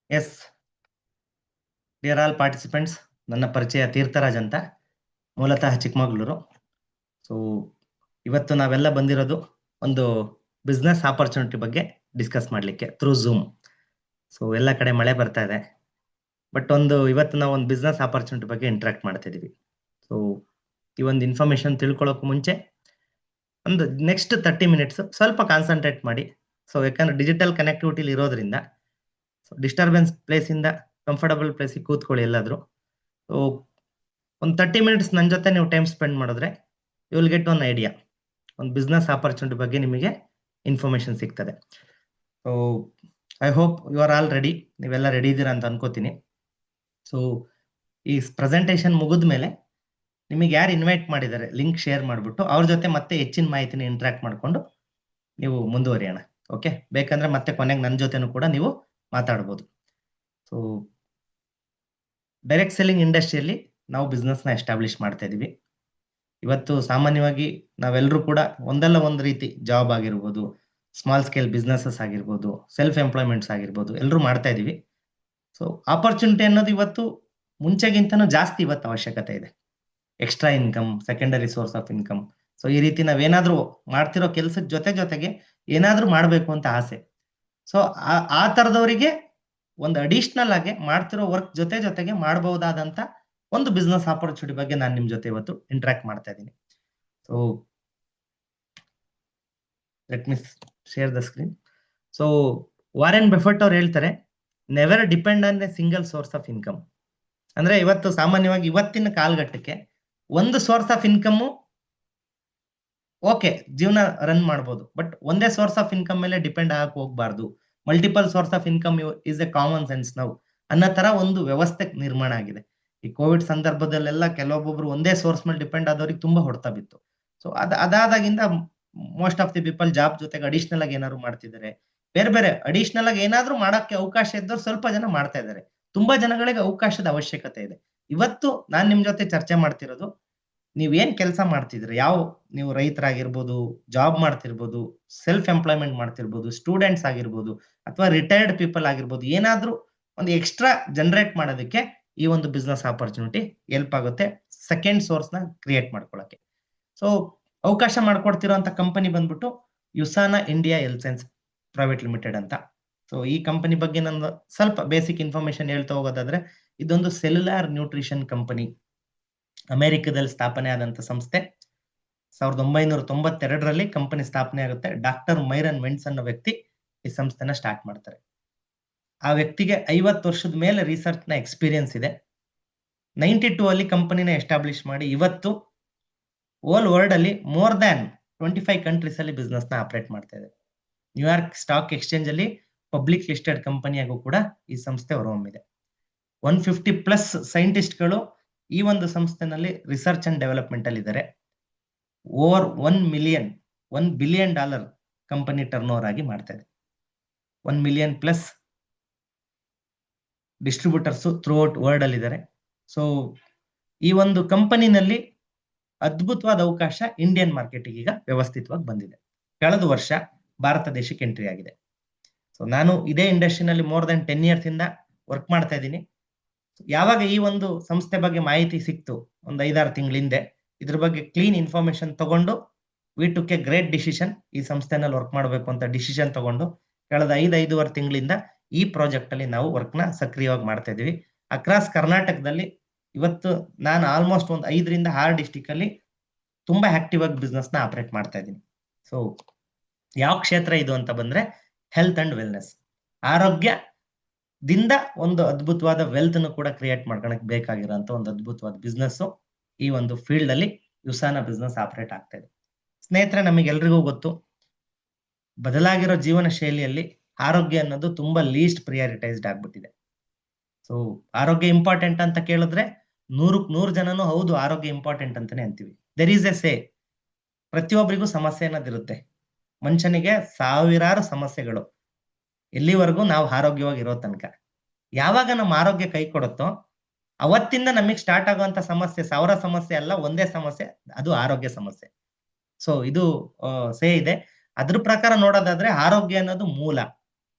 S, dear all participants, ನನ್ನ ಪರಿಚಯ ತೀರ್ಥರಾಜ್ ಅಂತ, ಮೂಲತಃ ಚಿಕ್ಕಮಗಳೂರು. ಸೊ ಇವತ್ತು ನಾವೆಲ್ಲ ಬಂದಿರೋದು ಒಂದು ಬಿಸ್ನೆಸ್ ಆಪರ್ಚುನಿಟಿ ಬಗ್ಗೆ ಡಿಸ್ಕಸ್ ಮಾಡಲಿಕ್ಕೆ ಥ್ರೂ ಝೂಮ್. ಸೊ ಎಲ್ಲ ಕಡೆ ಮಳೆ ಬರ್ತಾ ಇದೆ, ಬಟ್ ಇವತ್ತು ನಾವು ಒಂದು ಬಿಸ್ನೆಸ್ ಆಪರ್ಚುನಿಟಿ ಬಗ್ಗೆ ಇಂಟ್ರಾಕ್ಟ್ ಮಾಡ್ತಾ ಇದೀವಿ. ಸೊ ಈ ಒಂದು ಇನ್ಫಾರ್ಮೇಶನ್ ತಿಳ್ಕೊಳ್ಳೋಕೆ ಮುಂಚೆ ಒಂದು ನೆಕ್ಸ್ಟ್ 30 ಮಿನಿಟ್ಸ್ ಸ್ವಲ್ಪ ಕಾನ್ಸಂಟ್ರೇಟ್ ಮಾಡಿ. ಸೊ ಯಾಕಂದ್ರೆ ಡಿಜಿಟಲ್ ಕನೆಕ್ಟಿವಿಟಿಲಿ ಇರೋದ್ರಿಂದ ಡಿಸ್ಟರ್ಬೆನ್ಸ್ ಪ್ಲೇಸಿಂದ ಕಂಫರ್ಟಬಲ್ ಪ್ಲೇಸಿಗೆ ಕೂತ್ಕೊಳ್ಳಿ ಎಲ್ಲಾದರೂ. ಸೊ ಒಂದು 30 ಮಿನಿಟ್ಸ್ ನನ್ನ ಜೊತೆ ನೀವು ಟೈಮ್ ಸ್ಪೆಂಡ್ ಮಾಡಿದ್ರೆ you will get one idea. ಒಂದು ಬಿಸ್ನೆಸ್ ಆಪರ್ಚುನಿಟಿ ಬಗ್ಗೆ ನಿಮಗೆ ಇನ್ಫಾರ್ಮೇಶನ್ ಸಿಗ್ತದೆ. So I hope you are all ready. ನೀವೆಲ್ಲ ರೆಡಿ ಇದ್ದೀರಾ ಅಂತ ಅನ್ಕೋತೀನಿ. ಸೊ ಈ ಪ್ರೆಸೆಂಟೇಷನ್ ಮುಗಿದ ಮೇಲೆ ನಿಮಗೆ ಯಾರು ಇನ್ವೈಟ್ ಮಾಡಿದ್ದಾರೆ ಲಿಂಕ್ ಶೇರ್ ಮಾಡಿಬಿಟ್ಟು ಅವ್ರ ಜೊತೆ ಮತ್ತೆ ಹೆಚ್ಚಿನ ಮಾಹಿತಿನ ಇಂಟ್ರಾಕ್ಟ್ ಮಾಡಿಕೊಂಡು ನೀವು ಮುಂದುವರಿಯೋಣ. ಓಕೆ, ಬೇಕಂದ್ರೆ ಮತ್ತೆ ಕೊನೆಗೆ ನನ್ನ ಜೊತೆನೂ ಕೂಡ ನೀವು ಮಾತಾಡ್ಬೋದು. ಸೊ ಡೈರೆಕ್ಟ್ ಸೆಲ್ಲಿಂಗ್ ಇಂಡಸ್ಟ್ರಿಯಲ್ಲಿ ನಾವು ಬಿಸ್ನೆಸ್ನ ಎಸ್ಟಾಬ್ಲಿಷ್ ಮಾಡ್ತಾ ಇದೀವಿ. ಇವತ್ತು ಸಾಮಾನ್ಯವಾಗಿ ನಾವೆಲ್ಲರೂ ಕೂಡ ಒಂದಲ್ಲ ಒಂದು ರೀತಿ ಜಾಬ್ ಆಗಿರ್ಬೋದು, ಸ್ಮಾಲ್ ಸ್ಕೇಲ್ ಬಿಸ್ನೆಸಸ್ ಆಗಿರ್ಬೋದು, ಸೆಲ್ಫ್ ಎಂಪ್ಲಾಯ್ಮೆಂಟ್ಸ್ ಆಗಿರ್ಬೋದು, ಎಲ್ಲರೂ ಮಾಡ್ತಾ ಇದೀವಿ. ಸೊ ಆಪರ್ಚುನಿಟಿ ಅನ್ನೋದು ಇವತ್ತು ಮುಂಚೆಗಿಂತನೂ ಜಾಸ್ತಿ ಇವತ್ತು ಅವಶ್ಯಕತೆ ಇದೆ. Extra income, secondary source of income. So ಈ ರೀತಿ ನಾವೇನಾದ್ರೂ ಮಾಡ್ತಿರೋ ಕೆಲಸದ ಜೊತೆಗೆ ಏನಾದ್ರೂ ಮಾಡಬೇಕು ಅಂತ ಆಸೆ. ಸೊ ಆ ತರದವರಿಗೆ ಒಂದು ಅಡಿಷನಲ್ ಆಗಿ ಮಾಡ್ತಿರೋ ವರ್ಕ್ ಜೊತೆಗೆ ಮಾಡಬಹುದಾದಂತ ಒಂದು ಬಿಸ್ನೆಸ್ ಆಪರ್ಚುನಿಟಿ ಬಗ್ಗೆ ನಾನು ನಿಮ್ ಜೊತೆ ಇವತ್ತು ಇಂಟ್ರಾಕ್ಟ್ ಮಾಡ್ತಾ ಇದ್ದೀನಿ. So let me share the screen. So Warren Buffett ಅವ್ರು ಹೇಳ್ತಾರೆ, never depend on A single source of income. ಅಂದ್ರೆ ಇವತ್ತು ಸಾಮಾನ್ಯವಾಗಿ ಇವತ್ತಿನ ಕಾಲಘಟ್ಟಕ್ಕೆ ಒಂದು ಸೋರ್ಸ್ ಆಫ್ ಇನ್ಕಮ್ ಓಕೆ, ಜೀವನ ರನ್ ಮಾಡ್ಬೋದು, ಬಟ್ ಒಂದೇ ಸೋರ್ಸ್ ಆಫ್ ಇನ್ಕಮ್ ಮೇಲೆ ಡಿಪೆಂಡ್ ಆಗಕ್ಕೆ ಹೋಗ್ಬಾರ್ದು. Multiple source of income is A common sense ನಾವು ಅನ್ನೋ ತರ ಒಂದು ವ್ಯವಸ್ಥೆ ನಿರ್ಮಾಣ ಆಗಿದೆ. ಈ ಕೋವಿಡ್ ಸಂದರ್ಭದಲ್ಲೆಲ್ಲ ಕೆಲವೊಬ್ಬೊಬ್ರು ಒಂದೇ ಸೋರ್ಸ್ ಮೇಲೆ ಡಿಪೆಂಡ್ ಆದವ್ರಿಗೆ ತುಂಬಾ ಹೊಡೆತ ಬಿತ್ತು. ಸೊ ಅದಾದಾಗಿಂದ most of the people job ಜೊತೆಗೆ ಅಡಿಷನಲ್ ಆಗಿ ಏನಾದ್ರು ಮಾಡ್ತಿದ್ದಾರೆ. ಬೇರೆ ಅಡಿಷನಲ್ ಆಗಿ ಏನಾದ್ರು ಮಾಡಕ್ಕೆ ಅವಕಾಶ ಇದ್ದವ್ರು ಸ್ವಲ್ಪ ಜನ ಮಾಡ್ತಾ ಇದ್ದಾರೆ. ತುಂಬಾ ಜನಗಳಿಗೆ ಅವಕಾಶದ ಅವಶ್ಯಕತೆ ಇದೆ. ಇವತ್ತು ನಾನ್ ನಿಮ್ ಜೊತೆ ಚರ್ಚೆ ಮಾಡ್ತಿರೋದು, ನೀವೇನ್ ಕೆಲಸ ಮಾಡ್ತಿದ್ರಿ, ನೀವು ರೈತರಾಗಿರ್ಬೋದು, ಜಾಬ್ ಮಾಡ್ತಿರ್ಬೋದು, ಸೆಲ್ಫ್ ಎಂಪ್ಲಾಯ್ಮೆಂಟ್ ಮಾಡ್ತಿರ್ಬೋದು, ಸ್ಟೂಡೆಂಟ್ಸ್ ಆಗಿರ್ಬೋದು, ಅಥವಾ ರಿಟೈರ್ಡ್ ಪೀಪಲ್ ಆಗಿರ್ಬೋದು, ಏನಾದ್ರೂ ಒಂದು ಎಕ್ಸ್ಟ್ರಾ ಜನರೇಟ್ ಮಾಡೋದಕ್ಕೆ ಈ ಒಂದು ಬಿಸ್ನೆಸ್ ಆಪರ್ಚುನಿಟಿ ಹೆಲ್ಪ್ ಆಗುತ್ತೆ ಸೆಕೆಂಡ್ ಸೋರ್ಸ್ ನ ಕ್ರಿಯೇಟ್ ಮಾಡ್ಕೊಳಕ್ಕೆ. ಸೊ ಅವಕಾಶ ಮಾಡ್ಕೊಡ್ತಿರೋಂಥ ಕಂಪನಿ ಬಂದ್ಬಿಟ್ಟು USANA India health science private limited ಅಂತ. ಸೊ ಈ ಕಂಪನಿ ಬಗ್ಗೆ ನಾನು ಸ್ವಲ್ಪ ಬೇಸಿಕ್ ಇನ್ಫಾರ್ಮೇಶನ್ ಹೇಳ್ತಾ ಹೋಗೋದಾದ್ರೆ, ಇದೊಂದು ಸೆಲ್ಯುಲಾರ್ ನ್ಯೂಟ್ರಿಷನ್ ಕಂಪನಿ. ಅಮೆರಿಕದಲ್ಲಿ ಸ್ಥಾಪನೆ ಆದಂತ ಸಂಸ್ಥೆ. 1992ರಲ್ಲಿ ಕಂಪನಿ ಸ್ಥಾಪನೆ ಆಗುತ್ತೆ. ಡಾಕ್ಟರ್ ಮೈರನ್ ವೆಂಟ್ಸ್ ಅನ್ನೋ ವ್ಯಕ್ತಿ ಈ ಸಂಸ್ಥೆನ ಸ್ಟಾರ್ಟ್ ಮಾಡ್ತಾರೆ. ಆ ವ್ಯಕ್ತಿಗೆ 50 ವರ್ಷದ ಮೇಲೆ ರಿಸರ್ಚ್ ನ ಎಕ್ಸ್ಪೀರಿಯನ್ಸ್ ಇದೆ. 92 ಅಲ್ಲಿ ಕಂಪನಿನ ಎಸ್ಟಾಬ್ಲಿಷ್ ಮಾಡಿ ಇವತ್ತು ಓಲ್ ವರ್ಲ್ಡ್ ಅಲ್ಲಿ ಮೋರ್ ದ್ಯಾನ್ 25 ಕಂಟ್ರೀಸ್ ಅಲ್ಲಿ ಬಿಸ್ನೆಸ್ ನ ಆಪರೇಟ್ ಮಾಡ್ತಾ ಇದೆ. ನ್ಯೂಯಾರ್ಕ್ ಸ್ಟಾಕ್ ಎಕ್ಸ್ಚೇಂಜ್ ಅಲ್ಲಿ ಪಬ್ಲಿಕ್ ಲಿಸ್ಟೆಡ್ ಕಂಪನಿಯಾಗೂ ಕೂಡ ಈ ಸಂಸ್ಥೆ ಹೊರಹೊಮ್ಮಿದೆ. 150+ ಸೈಂಟಿಸ್ಟ್ಗಳು ಈ ಒಂದು ಸಂಸ್ಥೆನಲ್ಲಿ ರಿಸರ್ಚ್ ಅಂಡ್ ಡೆವಲಪ್ಮೆಂಟ್ ಅಲ್ಲಿ ಇದ್ದಾರೆ. Over $1 billion company turn over ಆಗಿ ಮಾಡ್ತಾ ಇದೆ. 1 million+ distributors through out world ಅಲ್ಲಿ ಇದ್ದಾರೆ. ಸೊ ಈ ಒಂದು ಕಂಪನಿನಲ್ಲಿ ಅದ್ಭುತವಾದ ಅವಕಾಶ ಇಂಡಿಯನ್ ಮಾರ್ಕೆಟಿಗೆ ಈಗ ವ್ಯವಸ್ಥಿತವಾಗಿ ಬಂದಿದೆ. ಕಳೆದ ವರ್ಷ ಭಾರತ ದೇಶಕ್ಕೆ ಎಂಟ್ರಿ ಆಗಿದೆ. ಸೊ ನಾನು ಇದೇ ಇಂಡಸ್ಟ್ರಿನಲ್ಲಿ ಮೋರ್ ದನ್ 10 ಇಯರ್ಸ್ ಇಂದ ವರ್ಕ್ ಮಾಡ್ತಾ ಇದ್ದೀನಿ. ಯಾವಾಗ ಈ ಒಂದು ಸಂಸ್ಥೆ ಬಗ್ಗೆ ಮಾಹಿತಿ ಸಿಕ್ತು, ಒಂದು 5-6 ತಿಂಗಳ ಹಿಂದೆ, ಇದ್ರ ಬಗ್ಗೆ ಕ್ಲೀನ್ ಇನ್ಫಾರ್ಮೇಶನ್ ತಗೊಂಡು we took A great decision. ಈ ಸಂಸ್ಥೆನಲ್ಲಿ ವರ್ಕ್ ಮಾಡಬೇಕು ಅಂತ ಡಿಸಿಷನ್ ತಗೊಂಡು ಕಳೆದ 5-5.5 ತಿಂಗಳಿಂದ ಈ ಪ್ರಾಜೆಕ್ಟ್ ಅಲ್ಲಿ ನಾವು ವರ್ಕ್ ನ ಸಕ್ರಿಯವಾಗಿ ಮಾಡ್ತಾ ಇದೀವಿ. ಅಕ್ರಾಸ್ ಕರ್ನಾಟಕದಲ್ಲಿ ಇವತ್ತು ನಾನು ಆಲ್ಮೋಸ್ಟ್ ಒಂದು 5-6 ಡಿಸ್ಟಿಕ್ ಅಲ್ಲಿ ತುಂಬಾ ಆಕ್ಟಿವ್ ಆಗಿ ಬಿಸ್ನೆಸ್ ನ ಆಪರೇಟ್ ಮಾಡ್ತಾ ಇದ್ದೀನಿ. ಸೊ ಯಾವ ಕ್ಷೇತ್ರ ಇದು ಅಂತ ಬಂದ್ರೆ ಹೆಲ್ತ್ ಅಂಡ್ ವೆಲ್ನೆಸ್, ಆರೋಗ್ಯದಿಂದ ಒಂದು ಅದ್ಭುತವಾದ ವೆಲ್ತ್ ನು ಕೂಡ ಕ್ರಿಯೇಟ್ ಮಾಡ್ಕೊಳಕ್ ಬೇಕಾಗಿರೋಂತ ಒಂದು ಅದ್ಭುತವಾದ ಬಿಸ್ನೆಸ್ ಈ ಒಂದು ಫೀಲ್ಡ್ ಅಲ್ಲಿ ಯುಸಾನಾ ಬಿಸ್ನೆಸ್ ಆಪರೇಟ್ ಆಗ್ತಾ ಇದೆ. ಸ್ನೇಹಿತರೆ, ನಮಗೆಲ್ರಿಗೂ ಗೊತ್ತು, ಬದಲಾಗಿರೋ ಜೀವನ ಶೈಲಿಯಲ್ಲಿ ಆರೋಗ್ಯ ಅನ್ನೋದು ತುಂಬಾ ಲೀಸ್ಟ್ ಪ್ರಿಯಾರಿಟೈಸ್ಡ್ ಆಗ್ಬಿಟ್ಟಿದೆ. ಸೊ ಆರೋಗ್ಯ ಇಂಪಾರ್ಟೆಂಟ್ ಅಂತ ಕೇಳಿದ್ರೆ 100 ಜನನು ಹೌದು ಆರೋಗ್ಯ ಇಂಪಾರ್ಟೆಂಟ್ ಅಂತಾನೆ ಅಂತೀವಿ. ದೆರ್ ಈಸ್ ಎ ಸೇ, ಪ್ರತಿಯೊಬ್ಬರಿಗೂ ಸಮಸ್ಯೆ ಅನ್ನೋದಿರುತ್ತೆ. ಮನುಷ್ಯನಿಗೆ ಸಾವಿರಾರು ಸಮಸ್ಯೆಗಳು, ಎಲ್ಲಿವರೆಗೂ ನಾವು ಆರೋಗ್ಯವಾಗಿ ಇರೋ ತನಕ. ಯಾವಾಗ ನಮ್ಮ ಆರೋಗ್ಯ ಕೈ ಕೊಡುತ್ತೋ ಅವತ್ತಿಂದ ನಮಗೆ ಸ್ಟಾರ್ಟ್ ಆಗುವಂತ ಸಮಸ್ಯೆ 1000 ಸಮಸ್ಯೆ ಅಲ್ಲ, ಒಂದೇ ಸಮಸ್ಯೆ, ಅದು ಆರೋಗ್ಯ ಸಮಸ್ಯೆ. ಸೊ ಇದು ಸೇ ಇದೆ. ಅದ್ರ ಪ್ರಕಾರ ನೋಡೋದಾದ್ರೆ ಆರೋಗ್ಯ ಅನ್ನೋದು ಮೂಲ.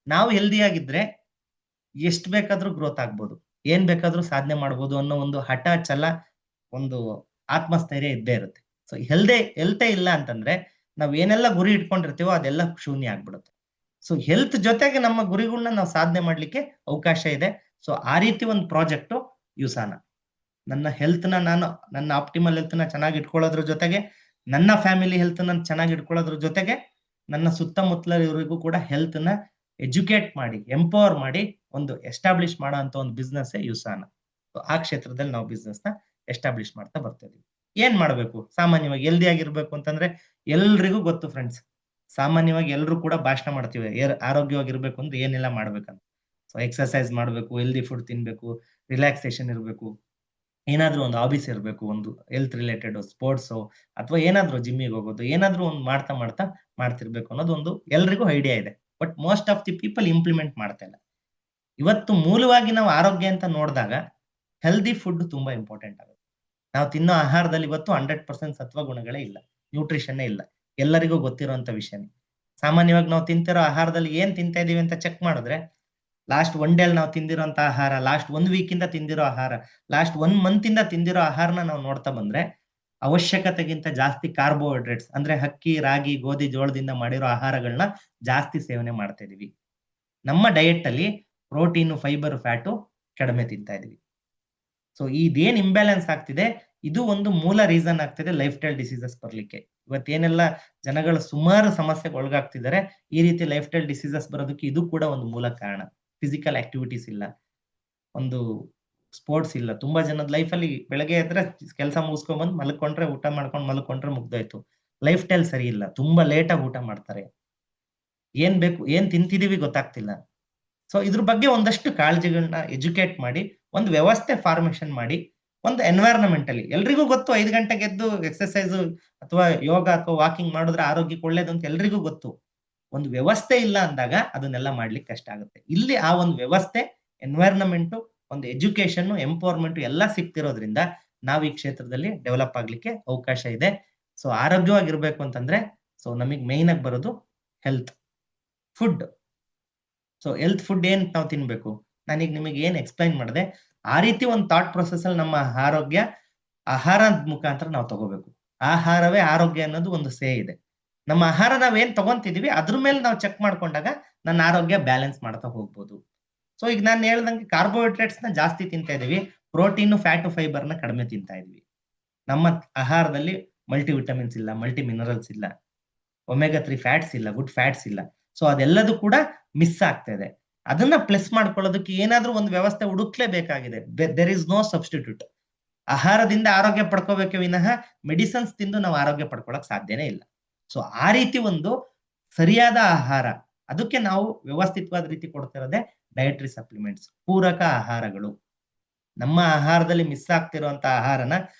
ನಾವು ಹೆಲ್ದಿ ಆಗಿದ್ರೆ ಎಷ್ಟು ಬೇಕಾದ್ರೂ ಗ್ರೋತ್ ಆಗ್ಬೋದು, ಏನ್ ಬೇಕಾದ್ರೂ ಸಾಧನೆ ಮಾಡ್ಬೋದು ಅನ್ನೋ ಒಂದು ಹಠ, ಛಲ, ಒಂದು ಆತ್ಮಸ್ಥೈರ್ಯ ಇದ್ದೇ ಇರುತ್ತೆ. ಸೊ ಹೆಲ್ತೇ ಇಲ್ಲ ಅಂತಂದ್ರೆ ನಾವ್ ಏನೆಲ್ಲ ಗುರಿ ಇಟ್ಕೊಂಡಿರ್ತೀವೋ ಅದೆಲ್ಲ ಶೂನ್ಯ ಆಗ್ಬಿಡುತ್ತೆ. ಸೊ ಹೆಲ್ತ್ ಜೊತೆಗೆ ನಮ್ಮ ಗುರಿಗಳನ್ನ ನಾವು ಸಾಧನೆ ಮಾಡ್ಲಿಕ್ಕೆ ಅವಕಾಶ ಇದೆ. ಸೊ ಆ ರೀತಿ ಒಂದು ಪ್ರಾಜೆಕ್ಟ್ ಯುಸಾನ. ನನ್ನ ಹೆಲ್ತ್ ನನ್ನ ಆಪ್ಟಿಮಲ್ ಹೆಲ್ತ್ ನ ಚೆನ್ನಾಗಿ ಇಟ್ಕೊಳ್ಳೋದ್ರ ಜೊತೆಗೆ, ನನ್ನ ಫ್ಯಾಮಿಲಿ ಹೆಲ್ತ್ ನ ಚೆನ್ನಾಗಿ ಇಟ್ಕೊಳ್ಳೋದ್ರ ಜೊತೆಗೆ, ನನ್ನ ಸುತ್ತಮುತ್ತಲಿವರಿಗೂ ಕೂಡ ಹೆಲ್ತ್ ನ ಎಜುಕೇಟ್ ಮಾಡಿ, ಎಂಪವರ್ ಮಾಡಿ ಒಂದು ಎಸ್ಟಾಬ್ಲಿಷ್ ಮಾಡೋ ಅಂತ ಒಂದು ಬಿಸ್ನೆಸ್ ಯುಸಾನ. ಆ ಕ್ಷೇತ್ರದಲ್ಲಿ ನಾವು ಬಿಸ್ನೆಸ್ ನ ಎಸ್ಟಾಬ್ಲಿಷ್ ಮಾಡ್ತಾ ಬರ್ತಾ ಇದೀವಿ. ಏನ್ ಮಾಡ್ಬೇಕು? ಸಾಮಾನ್ಯವಾಗಿ ಹೆಲ್ದಿ ಆಗಿರ್ಬೇಕು ಅಂತಂದ್ರೆ ಎಲ್ರಿಗೂ ಗೊತ್ತು ಫ್ರೆಂಡ್ಸ್. ಸಾಮಾನ್ಯವಾಗಿ ಎಲ್ರು ಕೂಡ ಭಾಷಣ ಮಾಡ್ತೀವಿ ಆರೋಗ್ಯವಾಗಿರ್ಬೇಕು ಅಂದ್ರೆ ಏನೆಲ್ಲ ಮಾಡ್ಬೇಕಂತ. ಸೊ ಎಕ್ಸರ್ಸೈಸ್ ಮಾಡ್ಬೇಕು, ಹೆಲ್ದಿ ಫುಡ್ ತಿನ್ಬೇಕು, ರಿಲ್ಯಾಕ್ಸೇಷನ್ ಇರ್ಬೇಕು, ಏನಾದ್ರೂ ಒಂದು ಹಾಬೀಸ್ ಇರಬೇಕು, ಒಂದು ಹೆಲ್ತ್ ರಿಲೇಟೆಡ್ ಸ್ಪೋರ್ಟ್ಸ್ ಅಥವಾ ಏನಾದ್ರೂ ಜಿಮ್ಮಿಗೆ ಹೋಗೋದು, ಏನಾದ್ರೂ ಒಂದು ಮಾಡ್ತಾ ಮಾಡ್ತಿರ್ಬೇಕು ಅನ್ನೋದು ಒಂದು ಎಲ್ರಿಗೂ ಐಡಿಯಾ ಇದೆ. But most of the people implement ಮಾಡ್ತಾ ಇಲ್ಲ. ಇವತ್ತು ಮೂಲವಾಗಿ ನಾವು ಆರೋಗ್ಯ ಅಂತ ನೋಡಿದಾಗ ಹೆಲ್ದಿ ಫುಡ್ ತುಂಬಾ ಇಂಪಾರ್ಟೆಂಟ್ ಆಗುತ್ತೆ. ನಾವು ತಿನ್ನೋ ಆಹಾರದಲ್ಲಿ ಇವತ್ತು 100% ಸತ್ವ ಗುಣಗಳೇ ಇಲ್ಲ, ನ್ಯೂಟ್ರಿಷನ್ನೇ ಇಲ್ಲ. ಎಲ್ಲರಿಗೂ ಗೊತ್ತಿರುವಂತ ವಿಷಯನೇ. ಸಾಮಾನ್ಯವಾಗಿ ನಾವು ತಿಂತಿರೋ ಆಹಾರದಲ್ಲಿ ಏನ್ ತಿಂತಾ ಇದೀವಿ ಅಂತ ಚೆಕ್ ಮಾಡಿದ್ರೆ, ಲಾಸ್ಟ್ ಒನ್ ಡೇ ನಾವು ತಿಂದಿರೋಂತ ಆಹಾರ, ಲಾಸ್ಟ್ 1 ವೀಕ್ ಇಂದ ತಿಂದಿರೋ ಆಹಾರ, ಲಾಸ್ಟ್ 1 ಮಂತ್ ಇಂದ ತಿಂದಿರೋ ಆಹಾರನ ನಾವು ನೋಡ್ತಾ ಬಂದ್ರೆ ಅವಶ್ಯಕತೆಗಿಂತ ಜಾಸ್ತಿ ಕಾರ್ಬೋಹೈಡ್ರೇಟ್ಸ್ ಅಂದ್ರೆ ಅಕ್ಕಿ, ರಾಗಿ, ಗೋಧಿ, ಜೋಳದಿಂದ ಮಾಡಿರೋ ಆಹಾರಗಳನ್ನ ಜಾಸ್ತಿ ಸೇವನೆ ಮಾಡ್ತಾ ಇದೀವಿ. ನಮ್ಮ ಡಯಟ್ ಅಲ್ಲಿ ಪ್ರೋಟೀನ್, ಫೈಬರ್, ಫ್ಯಾಟು ಕಡಿಮೆ ತಿಂತಾ ಇದೀವಿ. ಸೊ ಇದೇನ್ ಇಂಬ್ಯಾಲೆನ್ಸ್ ಆಗ್ತಿದೆ, ಇದು ಒಂದು ಮೂಲ ರೀಸನ್ ಆಗ್ತಿದೆ ಲೈಫ್ ಸ್ಟೈಲ್ ಡಿಸೀಸಸ್ ಬರ್ಲಿಕ್ಕೆ. ಇವತ್ತೇನೆಲ್ಲ ಜನಗಳು ಸುಮಾರು ಸಮಸ್ಯೆಗೆ ಒಳಗಾಗ್ತಿದ್ದಾರೆ, ಈ ರೀತಿ ಲೈಫ್ ಸ್ಟೈಲ್ ಡಿಸೀಸಸ್ ಬರೋದಕ್ಕೆ ಇದು ಕೂಡ ಒಂದು ಮೂಲ ಕಾರಣ. ಫಿಸಿಕಲ್ ಆಕ್ಟಿವಿಟೀಸ್ ಇಲ್ಲ, ಒಂದು ಸ್ಪೋರ್ಟ್ಸ್ ಇಲ್ಲ. ತುಂಬಾ ಜನದ ಲೈಫ್ ಅಲ್ಲಿ ಬೆಳಗ್ಗೆ ಎದ್ರೆ ಕೆಲಸ ಮುಗಿಸ್ಕೊಂಡ್ ಬಂದು ಮಲ್ಕೊಂಡ್ರೆ, ಊಟ ಮಾಡ್ಕೊಂಡು ಮಲ್ಕೊಂಡ್ರೆ ಮುಗ್ದೋಯ್ತು. ಲೈಫ್ ಸ್ಟೈಲ್ ಸರಿ ಇಲ್ಲ, ತುಂಬಾ ಲೇಟ್ ಆಗಿ ಊಟ ಮಾಡ್ತಾರೆ, ಏನ್ ಬೇಕು, ಏನ್ ತಿಂತಿದೀವಿ ಗೊತ್ತಾಗ್ತಿಲ್ಲ. ಸೊ ಇದ್ರ ಬಗ್ಗೆ ಒಂದಷ್ಟು ಕಾಳಜಿಗಳನ್ನ ಎಜುಕೇಟ್ ಮಾಡಿ, ಒಂದು ವ್ಯವಸ್ಥೆ ಫಾರ್ಮೇಶನ್ ಮಾಡಿ, ಒಂದು ಎನ್ವೈರನ್ಮೆಂಟ್ ಅಲ್ಲಿ ಎಲ್ರಿಗೂ ಗೊತ್ತು 5 ಗಂಟೆಗೆ ಎದ್ದು ಎಕ್ಸರ್ಸೈಸ್ ಅಥವಾ ಯೋಗ ಅಥವಾ ವಾಕಿಂಗ್ ಮಾಡಿದ್ರೆ ಆರೋಗ್ಯಕ್ಕೆ ಒಳ್ಳೇದು ಅಂತ ಎಲ್ರಿಗೂ ಗೊತ್ತು. ಒಂದು ವ್ಯವಸ್ಥೆ ಇಲ್ಲ ಅಂದಾಗ ಅದನ್ನೆಲ್ಲ ಮಾಡ್ಲಿಕ್ಕೆ ಕಷ್ಟ ಆಗುತ್ತೆ. ಇಲ್ಲಿ ಆ ಒಂದು ವ್ಯವಸ್ಥೆ, ಎನ್ವೈರನ್ಮೆಂಟ್, ಒಂದು ಎಜುಕೇಶನ್, ಎಂಪವರ್ಮೆಂಟ್ ಎಲ್ಲ ಸಿಕ್ತಿರೋದ್ರಿಂದ ನಾವು ಈ ಕ್ಷೇತ್ರದಲ್ಲಿ ಡೆವಲಪ್ ಆಗ್ಲಿಕ್ಕೆ ಅವಕಾಶ ಇದೆ. ಸೊ ಆರೋಗ್ಯವಾಗಿರ್ಬೇಕು ಅಂತಂದ್ರೆ ಸೊ ನಮಗೆ ಮೈನ್ ಆಗಿ ಬರೋದು health food. So health food ಏನ್ ನಾವು ತಿನ್ಬೇಕು, ನಾನೀಗ ನಿಮಗೆ ಏನ್ ಎಕ್ಸ್ಪ್ಲೈನ್ ಮಾಡಿದೆ ಆ ರೀತಿ ಒಂದು ಥಾಟ್ ಪ್ರೊಸೆಸ್ ಅಲ್ಲಿ ನಮ್ಮ ಆರೋಗ್ಯ ಆಹಾರದ ಮುಖಾಂತರ ನಾವು ತಗೋಬೇಕು. ಆಹಾರವೇ ಆರೋಗ್ಯ ಅನ್ನೋದು ಒಂದು ಸೇ ಇದೆ. ನಮ್ಮ ಆಹಾರ ನಾವೇನ್ ತಗೊಂತಿದೀವಿ ಅದ್ರ ಮೇಲೆ ನಾವು ಚೆಕ್ ಮಾಡ್ಕೊಂಡಾಗ ನನ್ನ ಆರೋಗ್ಯ ಬ್ಯಾಲೆನ್ಸ್ ಮಾಡ್ತಾ ಹೋಗ್ಬೋದು. ಸೊ ಈಗ ನಾನು ಹೇಳ್ದಂಗೆ ಕಾರ್ಬೋಹೈಡ್ರೇಟ್ಸ್ ನ ಜಾಸ್ತಿ ತಿಂತಾ ಇದೀವಿ, ಪ್ರೋಟೀನ್, ಫ್ಯಾಟ್, ಫೈಬರ್ ನ ಕಡಿಮೆ ತಿಂತಾ ಇದೀವಿ. ನಮ್ಮ ಆಹಾರದಲ್ಲಿ ಮಲ್ಟಿ ವಿಟಮಿನ್ಸ್ ಇಲ್ಲ, ಮಲ್ಟಿ ಮಿನರಲ್ಸ್ ಇಲ್ಲ, ಒಮೆಗಾ 3 ಫ್ಯಾಟ್ಸ್ ಇಲ್ಲ, ಗುಡ್ ಫ್ಯಾಟ್ಸ್ ಇಲ್ಲ. ಸೊ ಅದೆಲ್ಲದೂ ಕೂಡ ಮಿಸ್ ಆಗ್ತಾ ಇದೆ. ಅದನ್ನ ಪ್ಲಸ್ ಮಾಡ್ಕೊಳ್ಳೋದಕ್ಕೆ ಏನಾದ್ರೂ ಒಂದು ವ್ಯವಸ್ಥೆ ಹುಡುಕ್ಲೇಬೇಕಾಗಿದೆ. There is no substitute. ಆಹಾರದಿಂದ ಆರೋಗ್ಯ ಪಡ್ಕೋಬೇಕೆ ವಿನಃ ಮೆಡಿಸಿನ್ಸ್ ತಿಂದು ನಾವು ಆರೋಗ್ಯ ಪಡ್ಕೊಳಕ್ ಸಾಧ್ಯನೇ ಇಲ್ಲ. ಸೊ ಆ ರೀತಿ ಒಂದು ಸರಿಯಾದ ಆಹಾರ, ಅದಕ್ಕೆ ನಾವು ವ್ಯವಸ್ಥಿತವಾದ ರೀತಿ ಕೊಡ್ತಿರೋದೇ ಡಯಟ್ರಿ ಸಪ್ಲಿಮೆಂಟ್ಸ್, ಪೂರಕ ಆಹಾರಗಳು. ನಮ್ಮ ಆಹಾರದಲ್ಲಿ ಮಿಸ್ ಆಗ್ತಿರುವಂತ ಆಹಾರನ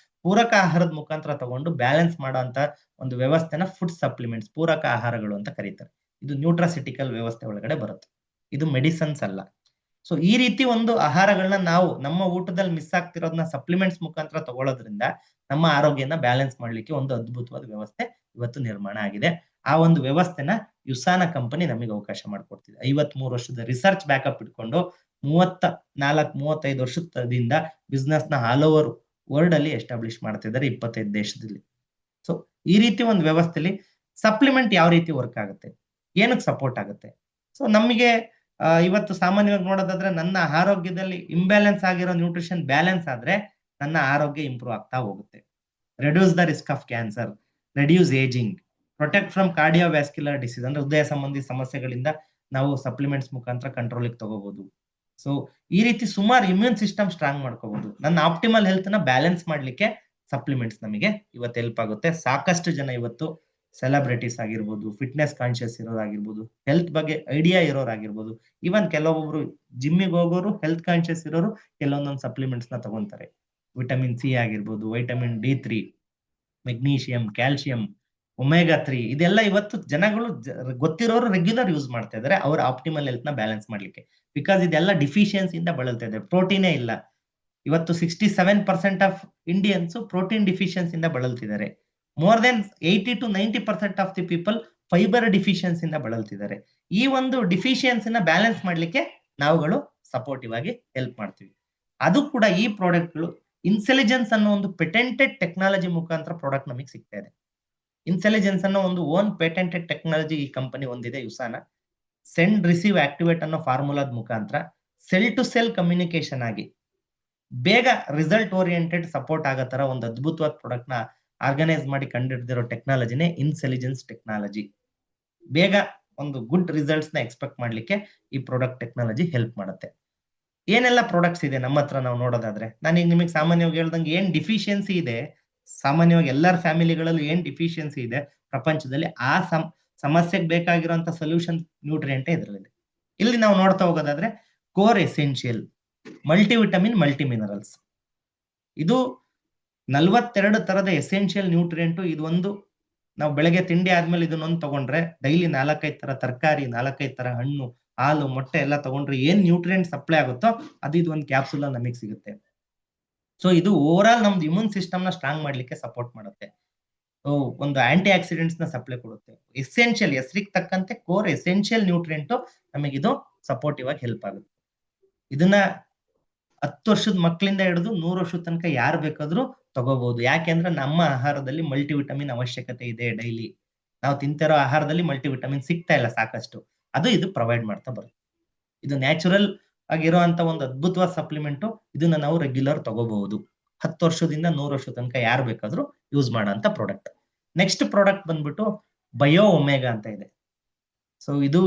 ಪೂರಕ ಆಹಾರದ ಮುಖಾಂತರ ತಗೊಂಡು ಬ್ಯಾಲೆನ್ಸ್ ಮಾಡುವಂತ ಒಂದು ವ್ಯವಸ್ಥೆನ ಫುಡ್ ಸಪ್ಲಿಮೆಂಟ್ಸ್, ಪೂರಕ ಆಹಾರಗಳು ಅಂತ ಕರೀತಾರೆ. ಇದು ನ್ಯೂಟ್ರಾಸಿಟಿಕಲ್ ವ್ಯವಸ್ಥೆ ಒಳಗಡೆ ಬರುತ್ತೆ, ಇದು ಮೆಡಿಸನ್ಸ್ ಅಲ್ಲ. ಸೊ ಈ ರೀತಿ ಒಂದು ಆಹಾರಗಳನ್ನ ನಾವು ನಮ್ಮ ಊಟದಲ್ಲಿ ಮಿಸ್ ಆಗ್ತಿರೋದನ್ನ ಸಪ್ಲಿಮೆಂಟ್ಸ್ ಮುಖಾಂತರ ತಗೊಳ್ಳೋದ್ರಿಂದ ನಮ್ಮ ಆರೋಗ್ಯನ ಬ್ಯಾಲೆನ್ಸ್ ಮಾಡ್ಲಿಕ್ಕೆ ಒಂದು ಅದ್ಭುತವಾದ ವ್ಯವಸ್ಥೆ ಇವತ್ತು ನಿರ್ಮಾಣ ಆಗಿದೆ. ಆ ಒಂದು ವ್ಯವಸ್ಥೆನ ಯುಸಾನ ಕಂಪನಿ ನಮಗೆ ಅವಕಾಶ ಮಾಡಿಕೊಡ್ತಿದೆ. 53 ವರ್ಷದ ರಿಸರ್ಚ್ ಬ್ಯಾಕಪ್ ಇಟ್ಕೊಂಡು 34-35 ವರ್ಷದಿಂದ ಬಿಸ್ನೆಸ್ ನ ಆಲ್ ಓವರ್ ವರ್ಲ್ಡ್ ಅಲ್ಲಿ ಎಸ್ಟಾಬ್ಲಿಷ್ ಮಾಡ್ತಿದ್ದಾರೆ 25 ದೇಶದಲ್ಲಿ. ಸೊ ಈ ರೀತಿ ಒಂದು ವ್ಯವಸ್ಥೆಯಲ್ಲಿ ಸಪ್ಲಿಮೆಂಟ್ ಯಾವ ರೀತಿ ವರ್ಕ್ ಆಗುತ್ತೆ, ಏನಕ್ಕೆ ಸಪೋರ್ಟ್ ಆಗುತ್ತೆ? ಸೊ ನಮಗೆ ಇವತ್ತು ಸಾಮಾನ್ಯವಾಗಿ ನೋಡೋದಾದ್ರೆ ನನ್ನ ಆರೋಗ್ಯದಲ್ಲಿ ಇಂಬ್ಯಾಲೆನ್ಸ್ ಆಗಿರೋ ನ್ಯೂಟ್ರಿಷನ್ ಬ್ಯಾಲೆನ್ಸ್ ಆದ್ರೆ ನನ್ನ ಆರೋಗ್ಯ ಇಂಪ್ರೂವ್ ಆಗ್ತಾ ಹೋಗುತ್ತೆ. Reduce the risk of cancer, reduce ageing, protect from cardiovascular disease ಅಂದ್ರೆ ಹೃದಯ ಸಂಬಂಧಿ ಸಮಸ್ಯೆಗಳಿಂದ ನಾವು ಸಪ್ಲಿಮೆಂಟ್ಸ್ ಮುಖಾಂತರ ಕಂಟ್ರೋಲ್ ತಗೋಬಹುದು. ಸೊ ಈ ರೀತಿ ಸುಮಾರು ಇಮ್ಯೂನ್ ಸಿಸ್ಟಮ್ ಸ್ಟ್ರಾಂಗ್ ಮಾಡ್ಕೋಬಹುದು. ನನ್ನ ಆಪ್ಟಿಮಲ್ ಹೆಲ್ತ್ ನ ಬ್ಯಾಲೆನ್ಸ್ ಮಾಡ್ಲಿಕ್ಕೆ ಸಪ್ಲಿಮೆಂಟ್ಸ್ ನಮಗೆ ಇವತ್ತು ಹೆಲ್ಪ್ ಆಗುತ್ತೆ. ಸಾಕಷ್ಟು ಜನ ಇವತ್ತು ಸೆಲೆಬ್ರಿಟೀಸ್ ಆಗಿರ್ಬೋದು, ಫಿಟ್ನೆಸ್ ಕಾನ್ಶಿಯಸ್ ಇರೋರಾಗಿರ್ಬೋದು, ಹೆಲ್ತ್ ಬಗ್ಗೆ ಐಡಿಯಾ ಇರೋರಾಗಿರ್ಬೋದು, ಈವನ್ ಕೆಲವೊಬ್ರು ಜಿಮ್ಮಿಗೆ ಹೋಗೋರು ಹೆಲ್ತ್ ಕಾನ್ಶಿಯಸ್ ಇರೋರು ಕೆಲವೊಂದೊಂದು ಸಪ್ಲಿಮೆಂಟ್ಸ್ ನ ತಗೊಂತಾರೆ. ವಿಟಮಿನ್ ಸಿ ಆಗಿರ್ಬೋದು, vitamin D3, magnesium, calcium, omega 3, ಇದೆಲ್ಲ ಇವತ್ತು ಜನಗಳು ಗೊತ್ತಿರೋರು ರೆಗ್ಯುಲರ್ ಯೂಸ್ ಮಾಡ್ತಾ ಇದಾರೆ ಅವ್ರ ಆಪ್ಟಿಮಲ್ ಹೆಲ್ತ್ ನ ಬ್ಯಾಲೆನ್ಸ್ ಮಾಡ್ಲಿಕ್ಕೆ. ಬಿಕಾಸ್ ಇದೆಲ್ಲ ಡಿಫಿಷಿಯನ್ಸಿಯಿಂದ ಬಳಲ್ತಾ ಇದೆ, ಪ್ರೋಟೀನೇ ಇಲ್ಲ. ಇವತ್ತು 67% ಆಫ್ ಇಂಡಿಯನ್ಸ್ ಪ್ರೋಟೀನ್ ಡಿಫಿಷಿಯನ್ಸಿ ಇಂದ ಬಳಲ್ತಿದ್ದಾರೆ. More than 80 to 90% of the people fibre deficiency ಇಂದ ಬಳಲ್ತಿದ್ದಾರೆ. ಈ ಒಂದು ಡಿಫಿಷಿಯನ್ಸಿನ ಬ್ಯಾಲೆನ್ಸ್ ಮಾಡ್ಲಿಕ್ಕೆ ನಾವುಗಳು ಸಪೋರ್ಟಿವ್ ಆಗಿ ಹೆಲ್ಪ್ ಮಾಡ್ತೀವಿ. ಅದು ಕೂಡ ಈ ಪ್ರಾಡಕ್ಟ್ಗಳು ಇನ್ಸೆಲಿಜೆನ್ಸ್ ಅನ್ನೋ ಒಂದು ಪೇಟೆಂಟೆಡ್ ಟೆಕ್ನಾಲಜಿ ಮುಖಾಂತರ ಪ್ರಾಡಕ್ಟ್ ನಮಗೆ ಸಿಗ್ತಾ ಇದೆ. ಇನ್ಸೆಲಿಜೆನ್ಸ್ ಅನ್ನೋ ಒಂದು ಓನ್ ಪೇಟೆಂಟೆಡ್ ಟೆಕ್ನಾಲಜಿ ಈ ಕಂಪನಿ ಹೊಂದಿದೆ ಯುಸಾನ. ಸೆಂಡ್ ರಿಸೀವ್ ಆಕ್ಟಿವೇಟ್ ಅನ್ನೋ ಫಾರ್ಮುಲಾದ ಮುಖಾಂತರ ಸೆಲ್ ಟು ಸೆಲ್ ಕಮ್ಯುನಿಕೇಶನ್ ಆಗಿ ಬೇಗ ರಿಸಲ್ಟ್ ಓರಿಯೆಂಟೆಡ್ ಸಪೋರ್ಟ್ ಆಗೋ ತರ ಒಂದು ಅದ್ಭುತವಾದ ಪ್ರಾಡಕ್ಟ್ ನ ಆರ್ಗನೈಸ್ ಮಾಡಿ ಕಂಡಿಡಿದಿರೋ ಟೆಕ್ನಾಲಜಿನೇ ಇನ್ಸೆಲಿಜೆನ್ಸ್ ಟೆಕ್ನಾಲಜಿ. ಬೇಗ ಒಂದು ಗುಡ್ ರಿಸಲ್ಟ್ಸ್ ನ ಎಕ್ಸ್ಪೆಕ್ಟ್ ಮಾಡ್ಲಿಕ್ಕೆ ಈ ಪ್ರಾಡಕ್ಟ್ ಟೆಕ್ನಾಲಜಿ ಹೆಲ್ಪ್ ಮಾಡುತ್ತೆ. ಏನೆಲ್ಲ ಪ್ರಾಡಕ್ಟ್ಸ್ ಇದೆ ನಮ್ಮ ಹತ್ರ ನಾವು ನೋಡೋದಾದ್ರೆ, ನಾನೀಗ ನಿಮಗೆ ಸಾಮಾನ್ಯವಾಗಿ ಹೇಳ್ದಂಗೆ ಏನ್ ಡಿಫಿಷಿಯನ್ಸಿ ಇದೆ, ಸಾಮಾನ್ಯವಾಗಿ ಎಲ್ಲರ ಫ್ಯಾಮಿಲಿಗಳಲ್ಲೂ ಏನ್ ಡಿಫಿಷಿಯನ್ಸಿ ಇದೆ ಪ್ರಪಂಚದಲ್ಲಿ, ಆ ಸಮಸ್ಯೆಗೆ ಬೇಕಾಗಿರುವಂತ ಸೊಲ್ಯೂಷನ್ ನ್ಯೂಟ್ರಿಯೆಂಟ್ ಇದರಲ್ಲಿದೆ. ಇಲ್ಲಿ ನಾವು ನೋಡ್ತಾ ಹೋಗೋದಾದ್ರೆ core essential, multivitamin, multi minerals, ಇದು 42 ತರದ ಎಸೆನ್ಷಿಯಲ್ ನ್ಯೂಟ್ರಿಯೆಂಟ್. ಇದು ಒಂದು ನಾವು ಬೆಳಗ್ಗೆ ತಿಂಡಿ ಆದ್ಮೇಲೆ ಇದನ್ನೊಂದು ತಗೊಂಡ್ರೆ ಡೈಲಿ 4-5 ತರ ತರಕಾರಿ, 4-5 ತರ ಹಣ್ಣು, ಹಾಲು, ಮೊಟ್ಟೆ ಎಲ್ಲ ತಗೊಂಡ್ರೆ ಏನ್ ನ್ಯೂಟ್ರಿಯೆಂಟ್ ಸಪ್ಲೈ ಆಗುತ್ತೋ ಅದು ಇದು ಒಂದು ಕ್ಯಾಪ್ಸೂಲ್ ನಮಗೆ ಸಿಗುತ್ತೆ. ಸೊ ಇದು ಓವರ್ ಆಲ್ ನಮ್ದು ಇಮ್ಯೂನ್ ಸಿಸ್ಟಮ್ ನ ಸ್ಟ್ರಾಂಗ್ ಮಾಡ್ಲಿಕ್ಕೆ ಸಪೋರ್ಟ್ ಮಾಡುತ್ತೆ. ಒಂದು ಆಂಟಿ ಆಕ್ಸಿಡೆಂಟ್ಸ್ ನ ಸಪ್ಲೈ ಕೊಡುತ್ತೆ. ಎಸೆನ್ಷಿಯಲ್, ಹೆಸರಿಗೆ ತಕ್ಕಂತೆ ಕೋರ್ ಎಸೆನ್ಷಿಯಲ್ ನ್ಯೂಟ್ರಿಯೆಂಟ್ ನಮಗಿದು ಸಪೋರ್ಟಿವ್ ಆಗಿ ಹೆಲ್ಪ್ ಆಗುತ್ತೆ. ಇದನ್ನ 10 ವರ್ಷದ ಮಕ್ಕಳಿಂದ ಹಿಡಿದು 100 ವರ್ಷದ ತನಕ ಯಾರು ಬೇಕಾದ್ರೂ ತಗೋಬಹುದು. ಯಾಕೆಂದ್ರೆ ನಮ್ಮ ಆಹಾರದಲ್ಲಿ ಮಲ್ಟಿವಿಟಮಿನ್ ಅವಶ್ಯಕತೆ ಇದೆ. ಡೈಲಿ ನಾವು ತಿಂತಿರೋ ಆಹಾರದಲ್ಲಿ ಮಲ್ಟಿವಿಟಮಿನ್ ಸಿಗ್ತಾ ಇಲ್ಲ ಸಾಕಷ್ಟು, ಅದು ಇದು ಪ್ರೊವೈಡ್ ಮಾಡ್ತಾ ಬರುತ್ತೆ. ಇದು ನ್ಯಾಚುರಲ್ ಆಗಿರುವಂತ ಒಂದು ಅದ್ಭುತವಾದ ಸಪ್ಲಿಮೆಂಟ್. ಇದನ್ನ ನಾವು ರೆಗ್ಯುಲರ್ ತಗೋಬಹುದು. 10 ವರ್ಷದಿಂದ 100 ವರ್ಷದ ತನಕ ಯಾರು ಬೇಕಾದ್ರೂ ಯೂಸ್ ಮಾಡೋಂತ ಪ್ರಾಡಕ್ಟ್. ನೆಕ್ಸ್ಟ್ ಪ್ರಾಡಕ್ಟ್ ಬಂದ್ಬಿಟ್ಟು ಬಯೋ ಒಮೆಗಾ ಅಂತ ಇದೆ. ಸೊ ಇದು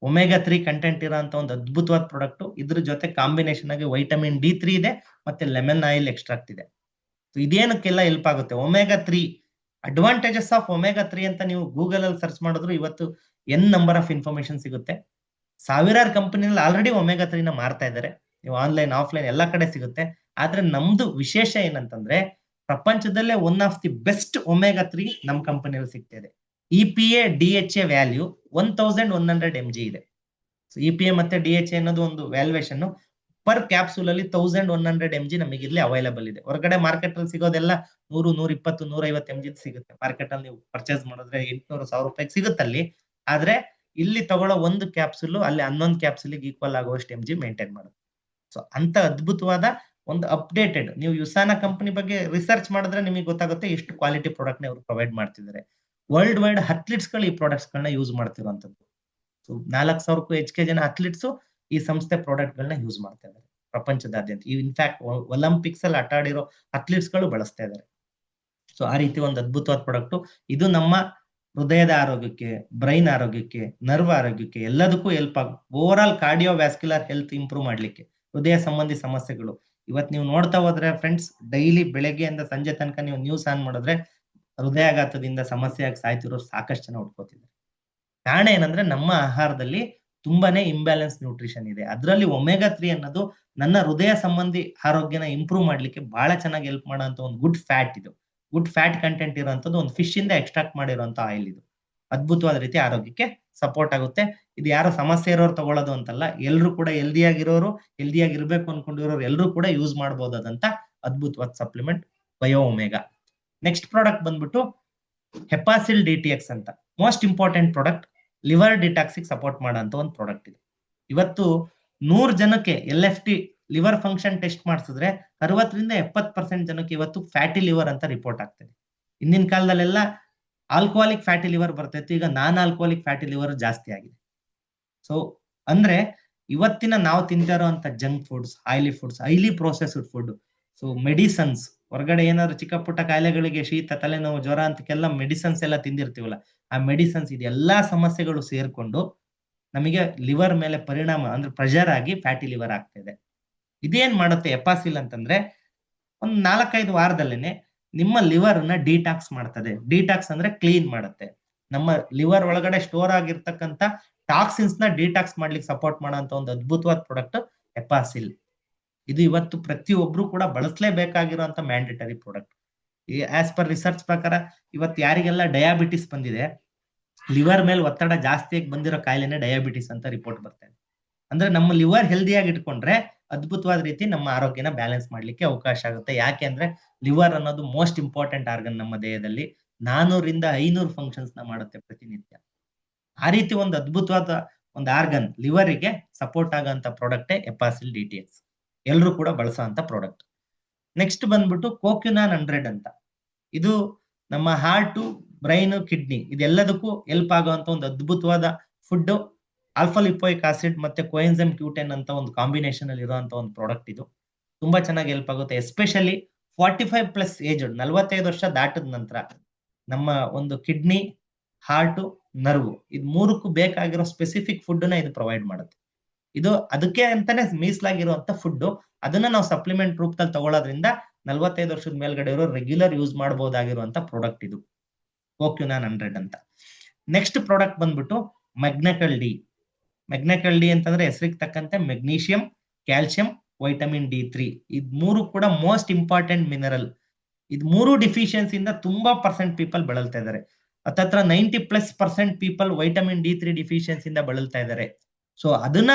ಒಮೆಗಾ 3 ಕಂಟೆಂಟ್ ಇರೋಂತ ಒಂದು ಅದ್ಭುತವಾದ ಪ್ರಾಡಕ್ಟ್. ಇದ್ರ ಜೊತೆ ಕಾಂಬಿನೇಷನ್ ಆಗಿ ವೈಟಮಿನ್ D3 ಇದೆ, ಮತ್ತೆ ಲೆಮನ್ ಆಯಿಲ್ ಎಕ್ಸ್ಟ್ರಾಕ್ಟ್ ಇದೆ. ಸೊ ಇದೇನಕ್ಕೆಲ್ಲ ಹೆಲ್ಪ್ ಆಗುತ್ತೆ? ಒಮೆಗಾ 3 ಅಡ್ವಾಂಟೇಜಸ್ ಆಫ್ ಒಮೆಗಾ 3 ಅಂತ ನೀವು ಗೂಗಲ್ ಅಲ್ಲಿ ಸರ್ಚ್ ಮಾಡಿದ್ರು ಇವತ್ತು ಎನ್ ನಂಬರ್ ಆಫ್ ಇನ್ಫಾರ್ಮೇಶನ್ ಸಿಗುತ್ತೆ. ಸಾವಿರಾರು ಕಂಪನಿನಲ್ಲಿ ಆಲ್ರೆಡಿ ಒಮೆಗಾ 3 ನ ಮಾರ್ತಾ ಇದ್ದಾರೆ. ನೀವು ಆನ್ಲೈನ್, ಆಫ್ಲೈನ್ ಎಲ್ಲಾ ಕಡೆ ಸಿಗುತ್ತೆ. ಆದ್ರೆ ನಮ್ದು ವಿಶೇಷ ಏನಂತಂದ್ರೆ ಪ್ರಪಂಚದಲ್ಲೇ one of the best omega 3 ನಮ್ ಕಂಪನಿಯಲ್ಲಿ ಸಿಗ್ತಾ ಇದೆ. EPA DHA ವ್ಯಾಲ್ಯೂ 1100 mg ಇದೆ. ಸೊ EPA ಮತ್ತೆ DHA ಅನ್ನೋದು ಒಂದು ವ್ಯಾಲ್ಯೂಯೇಷನ್ ಪರ್ ಕ್ಯಾಪ್ಸೂಲ್ ಅಲ್ಲಿ 1100 mg ನಮಗೆ ಇಲ್ಲಿ ಅವೈಲೇಬಲ್ ಇದೆ. ಹೊರಗಡೆ ಮಾರ್ಕೆಟ್ ಅಲ್ಲಿ ಸಿಗೋದೆಲ್ಲ 100, 120, 150 mg ಸಿಗುತ್ತೆ. ಮಾರ್ಕೆಟ್ ಅಲ್ಲಿ ನೀವು ಪರ್ಚೇಸ್ ಮಾಡಿದ್ರೆ 800-1000 ರೂಪಾಯಿಗೆ ಸಿಗುತ್ತಲ್ಲಿ. ಆದ್ರೆ ಇಲ್ಲಿ ತಗೊಳ್ಳೋ ಒಂದು ಕ್ಯಾಪ್ಸೂಲ್ ಅಲ್ಲಿ 11 ಕ್ಯಾಪ್ಸೂಲ್ ಈಕ್ವಲ್ ಆಗುವಷ್ಟು mg ಮೇಂಟೈನ್ ಮಾಡುತ್ತೆ. ಸೊ ಅಂತ ಅದ್ಭುತವಾದ ಒಂದು ಅಪ್ಡೇಟೆಡ್, ನೀವು ಯುಸಾನ ಕಂಪನಿ ಬಗ್ಗೆ ರಿಸರ್ಚ್ ಮಾಡಿದ್ರೆ ನಿಮಗೆ ಗೊತ್ತಾಗುತ್ತೆ ಎಷ್ಟು ಕ್ವಾಲಿಟಿ ಪ್ರಾಡಕ್ಟ್ ನ ಅವರು ಪ್ರೊವೈಡ್ ಮಾಡ್ತಿದ್ದಾರೆ. ವರ್ಲ್ಡ್ ವೈಡ್ ಅಥ್ಲೀಟ್ಸ್ ಗಳು ಈ ಪ್ರಾಡಕ್ಟ್ಸ್ ಗಳನ್ನ ಯೂಸ್ ಮಾಡ್ತಿರುವಂತದ್ದು. ಸೊ 4000ಕ್ಕೂ ಹೆಚ್ಚಿಗೆ ಜನ ಅಥ್ಲೀಟ್ಸ್ ಈ ಸಂಸ್ಥೆ ಪ್ರಾಡಕ್ಟ್ ಗಳನ್ನ ಯೂಸ್ ಮಾಡ್ತಾ ಇದ್ದಾರೆ ಪ್ರಪಂಚದಾದ್ಯಂತ. ಇನ್ಫ್ಯಾಕ್ಟ್ ಒಲಿಂಪಿಕ್ಸ್ ಅಲ್ಲಿ ಆಟ ಆಡಿರೋ ಅಥ್ಲೀಟ್ಸ್ ಗಳು ಬಳಸ್ತಾ ಇದ್ದಾರೆ. ಸೊ ಆ ರೀತಿ ಒಂದು ಅದ್ಭುತವಾದ ಪ್ರಾಡಕ್ಟ್ ಇದು. ನಮ್ಮ ಹೃದಯದ ಆರೋಗ್ಯಕ್ಕೆ, ಬ್ರೈನ್ ಆರೋಗ್ಯಕ್ಕೆ, ನರ್ವ್ ಆರೋಗ್ಯಕ್ಕೆ ಎಲ್ಲದಕ್ಕೂ help over all cardio vascular health improve ಮಾಡ್ಲಿಕ್ಕೆ, ಹೃದಯ ಸಂಬಂಧಿ ಸಮಸ್ಯೆಗಳು. ಇವತ್ತು ನೀವು ನೋಡ್ತಾ ಹೋದ್ರೆ ಫ್ರೆಂಡ್ಸ್, ಡೈಲಿ ಬೆಳಗ್ಗೆಯಿಂದ ಸಂಜೆ ತನಕ ನೀವು ನ್ಯೂಸ್ ಆನ್ ಮಾಡಿದ್ರೆ ಹೃದಯಾಘಾತದಿಂದ ಸಮಸ್ಯೆಯಾಗಿ ಸಾಯ್ತಿರೋರು ಸಾಕಷ್ಟು ಜನ ಹುಡ್ಕೋತಿದ್ದಾರೆ. ಕಾರಣ ಏನಂದ್ರೆ ನಮ್ಮ ಆಹಾರದಲ್ಲಿ ತುಂಬಾನೇ ಇಂಬ್ಯಾಲೆನ್ಸ್ ನ್ಯೂಟ್ರಿಷನ್ ಇದೆ. ಅದರಲ್ಲಿ ಒಮೆಗಾ 3 ಅನ್ನೋದು ನನ್ನ ಹೃದಯ ಸಂಬಂಧಿ ಆರೋಗ್ಯನ ಇಂಪ್ರೂವ್ ಮಾಡ್ಲಿಕ್ಕೆ ಬಹಳ ಚೆನ್ನಾಗಿ ಹೆಲ್ಪ್ ಮಾಡೋಂತ ಒಂದು ಗುಡ್ ಫ್ಯಾಟ್. ಇದು ಗುಡ್ ಫ್ಯಾಟ್ ಕಂಟೆಂಟ್ ಇರುವಂತದ್ದು, ಒಂದು ಫಿಶ್ ಇಂದ ಎಕ್ಸ್ಟ್ರಾಕ್ಟ್ ಮಾಡಿರುವಂತ ಆಯಿಲ್. ಇದು ಅದ್ಭುತವಾದ ರೀತಿ ಆರೋಗ್ಯಕ್ಕೆ ಸಪೋರ್ಟ್ ಆಗುತ್ತೆ. ಇದು ಯಾರೋ ಸಮಸ್ಯೆ ಇರೋರು ತಗೊಳ್ಳೋದು ಅಂತಲ್ಲ, ಎಲ್ರು ಕೂಡ ಹೆಲ್ದಿಯಾಗಿರೋರು, ಹೆಲ್ದಿಯಾಗಿರ್ಬೇಕು ಅನ್ಕೊಂಡಿರೋರು ಎಲ್ರು ಕೂಡ ಯೂಸ್ ಮಾಡಬಹುದಾದಂತ ಅದ್ಭುತವಾದ supplement bio omega. Next product ಬಂದ್ಬಿಟ್ಟು ಹೆಪಾಸಿಲ್ DTX ಅಂತ. ಮೋಸ್ಟ್ ಇಂಪಾರ್ಟೆಂಟ್ ಪ್ರಾಡಕ್ಟ್, ಲಿವರ್ ಡಿಟಾಕ್ಸಿಗೆ ಸಪೋರ್ಟ್ ಮಾಡೋಂತ ಒಂದು ಪ್ರಾಡಕ್ಟ್ ಇದೆ. ಇವತ್ತು 100 ಜನಕ್ಕೆ LFT ಲಿವರ್ ಫಂಕ್ಷನ್ ಟೆಸ್ಟ್ ಮಾಡಿಸಿದ್ರೆ 60-70% ಜನಕ್ಕೆ ಇವತ್ತು ಫ್ಯಾಟಿ ಲಿವರ್ ಅಂತ ರಿಪೋರ್ಟ್ ಆಗ್ತದೆ. ಹಿಂದಿನ ಕಾಲದಲ್ಲೆಲ್ಲ ಆಲ್ಕೋಹಾಲಿಕ್ ಫ್ಯಾಟಿ ಲಿವರ್ ಬರ್ತೈತಿ, ಈಗ ನಾನ್ ಆಲ್ಕೋಹಾಲಿಕ್ ಫ್ಯಾಟಿ ಲಿವರ್ ಜಾಸ್ತಿ ಆಗಿದೆ. ಸೊ ಅಂದ್ರೆ ಇವತ್ತಿನ ನಾವು ತಿಂತಾ ಇರುವಂತ junk foods, oily foods, highly processed food, so medicines, ಹೊರಗಡೆ ಏನಾದ್ರು ಚಿಕ್ಕ ಪುಟ್ಟ ಕಾಯಿಲೆಗಳಿಗೆ, ಶೀತ, ತಲೆನೋವು, ಜ್ವರ ಅಂತಕ್ಕೆಲ್ಲ ಮೆಡಿಸನ್ಸ್ ಎಲ್ಲ ತಿಂದಿರ್ತೀವಲ್ಲ, ಆ ಮೆಡಿಸನ್ಸ್ ಇದೆಲ್ಲಾ ಸಮಸ್ಯೆಗಳು ಸೇರ್ಕೊಂಡು ನಮಗೆ ಲಿವರ್ ಮೇಲೆ ಪರಿಣಾಮ ಅಂದ್ರೆ ಪ್ರೆಷರ್ ಆಗಿ ಫ್ಯಾಟಿ ಲಿವರ್ ಆಗ್ತಾ ಇದೆ. ಇದೇನ್ ಮಾಡುತ್ತೆ ಹೆಪಾಸಿಲ್ ಅಂತಂದ್ರೆ, ಒಂದ್ 4-5 ವಾರದಲ್ಲೇನೆ ನಿಮ್ಮ ಲಿವರ್ ನ ಡಿಟಾಕ್ಸ್ ಮಾಡ್ತದೆ. ಡಿಟಾಕ್ಸ್ ಅಂದ್ರೆ ಕ್ಲೀನ್ ಮಾಡುತ್ತೆ. ನಮ್ಮ ಲಿವರ್ ಒಳಗಡೆ ಸ್ಟೋರ್ ಆಗಿರ್ತಕ್ಕಂಥ ಟಾಕ್ಸಿನ್ಸ್ ನ ಡಿಟಾಕ್ಸ್ ಮಾಡ್ಲಿಕ್ಕೆ ಸಪೋರ್ಟ್ ಮಾಡೋಂತ ಒಂದು ಅದ್ಭುತವಾದ ಪ್ರಾಡಕ್ಟ್ ಹೆಪಾಸಿಲ್. ಇದು ಇವತ್ತು ಪ್ರತಿಯೊಬ್ರು ಕೂಡ ಬಳಸಲೇಬೇಕಾಗಿರುವಂತ mandatory product. As per research ಪ್ರಕಾರ ಇವತ್ತು ಯಾರಿಗೆಲ್ಲ ಡಯಾಬಿಟಿಸ್ ಬಂದಿದೆ, ಲಿವರ್ ಮೇಲೆ ಒತ್ತಡ ಜಾಸ್ತಿಯಾಗಿ ಬಂದಿರೋ ಕಾಯಿಲೆನೇ ಡಯಾಬಿಟಿಸ್ ಅಂತ ರಿಪೋರ್ಟ್ ಬರ್ತಾ ಇದೆ. ಅಂದ್ರೆ ನಮ್ಮ ಲಿವರ್ ಹೆಲ್ದಿಯಾಗಿ ಇಟ್ಕೊಂಡ್ರೆ ಅದ್ಭುತವಾದ ರೀತಿ ನಮ್ಮ ಆರೋಗ್ಯನ ಬ್ಯಾಲೆನ್ಸ್ ಮಾಡ್ಲಿಕ್ಕೆ ಅವಕಾಶ ಆಗುತ್ತೆ. ಯಾಕೆ ಅಂದ್ರೆ ಲಿವರ್ ಅನ್ನೋದು ಮೋಸ್ಟ್ ಇಂಪಾರ್ಟೆಂಟ್ ಆರ್ಗನ್ ನಮ್ಮ ದೇಹದಲ್ಲಿ. 400-500 ಫಂಕ್ಷನ್ಸ್ ನ ಮಾಡುತ್ತೆ ಪ್ರತಿನಿತ್ಯ. ಆ ರೀತಿ ಒಂದು ಅದ್ಭುತವಾದ ಒಂದು ಆರ್ಗನ್ ಲಿವರಿಗೆ ಸಪೋರ್ಟ್ ಆಗಂತ ಪ್ರಾಡಕ್ಟೇ ಎಪಾಸಿಲ್ DTX. ಎಲ್ಲರೂ ಕೂಡ ಬಳಸೋ ಅಂತ ಪ್ರಾಡಕ್ಟ್. ನೆಕ್ಸ್ಟ್ ಬಂದ್ಬಿಟ್ಟು ಕೋಕ್ಯುನಾನ್ 100 ಅಂತ. ಇದು ನಮ್ಮ ಹಾರ್ಟ್, ಬ್ರೈನ್, ಕಿಡ್ನಿ ಇದೆಲ್ಲದಕ್ಕೂ ಹೆಲ್ಪ್ ಆಗುವಂತ ಒಂದು ಅದ್ಭುತವಾದ ಫುಡ್. ಆಲ್ಫಾ ಲಿಪೋಯಿಕ್ ಆಸಿಡ್ ಮತ್ತೆ ಕೋಎನ್ಜೈಮ್ Q10 ಅಂತ ಒಂದು ಕಾಂಬಿನೇಷನ್ ಅಲ್ಲಿ ಇರುವಂತ ಒಂದು ಪ್ರಾಡಕ್ಟ್ ಇದು. ತುಂಬಾ ಚೆನ್ನಾಗಿ ಹೆಲ್ಪ್ ಆಗುತ್ತೆ. ಎಸ್ಪೆಷಲಿ 45+ ಏಜ್, 45 ವರ್ಷ ದಾಟದ ನಂತರ ನಮ್ಮ ಒಂದು ಕಿಡ್ನಿ, ಹಾರ್ಟ್, ನರ್ವ್ ಇದು ಮೂರಕ್ಕೂ ಬೇಕಾಗಿರೋ ಸ್ಪೆಸಿಫಿಕ್ ಫುಡ್ ನ ಇದು ಪ್ರೊವೈಡ್ ಮಾಡುತ್ತೆ. ಇದು ಅದಕ್ಕೆ ಅಂತಾನೆ ಮೀಸಲಾಗಿರುವಂತ ಫುಡ್. ಅದನ್ನ ನಾವು ಸಪ್ಲಿಮೆಂಟ್ ರೂಪದಲ್ಲಿ ತಗೊಳ್ಳೋದ್ರಿಂದ 45 ವರ್ಷದ ಮೇಲ್ಗಡೆ ಇರೋ ರೆಗ್ಯುಲರ್ ಯೂಸ್ ಮಾಡಬಹುದಾಗಿರುವಂತ ಪ್ರಾಡಕ್ಟ್ ಇದು ಕೋಕ್ಯುನಾನ್ 100 ಅಂತ. ನೆಕ್ಸ್ಟ್ ಪ್ರಾಡಕ್ಟ್ ಬಂದ್ಬಿಟ್ಟು ಮೆಗ್ನೆಕಲ್ ಡಿ. ಮೆಗ್ನೆಕಲ್ ಡಿ ಅಂತಂದ್ರೆ ಹೆಸರಿಗೆ ತಕ್ಕಂತೆ ಮೆಗ್ನೀಷಿಯಂ, ಕ್ಯಾಲ್ಸಿಯಂ, ವೈಟಮಿನ್ D3 ಇದ್ ಮೂರು ಕೂಡ ಮೋಸ್ಟ್ ಇಂಪಾರ್ಟೆಂಟ್ ಮಿನರಲ್. ಇದ್ ಮೂರು ಡಿಫಿಷಿಯನ್ಸಿಯಿಂದ ತುಂಬಾ ಪೀಪಲ್ ಬಳಲ್ತಾ ಇದ್ದಾರೆ. ಹತ್ತತ್ರ 90+% ಪೀಪಲ್ ವೈಟಮಿನ್ D3 ಡಿಫಿಷಿಯನ್ಸಿಯಿಂದ ಬಳಲ್ತಾ ಇದ್ದಾರೆ. ಸೊ ಅದನ್ನ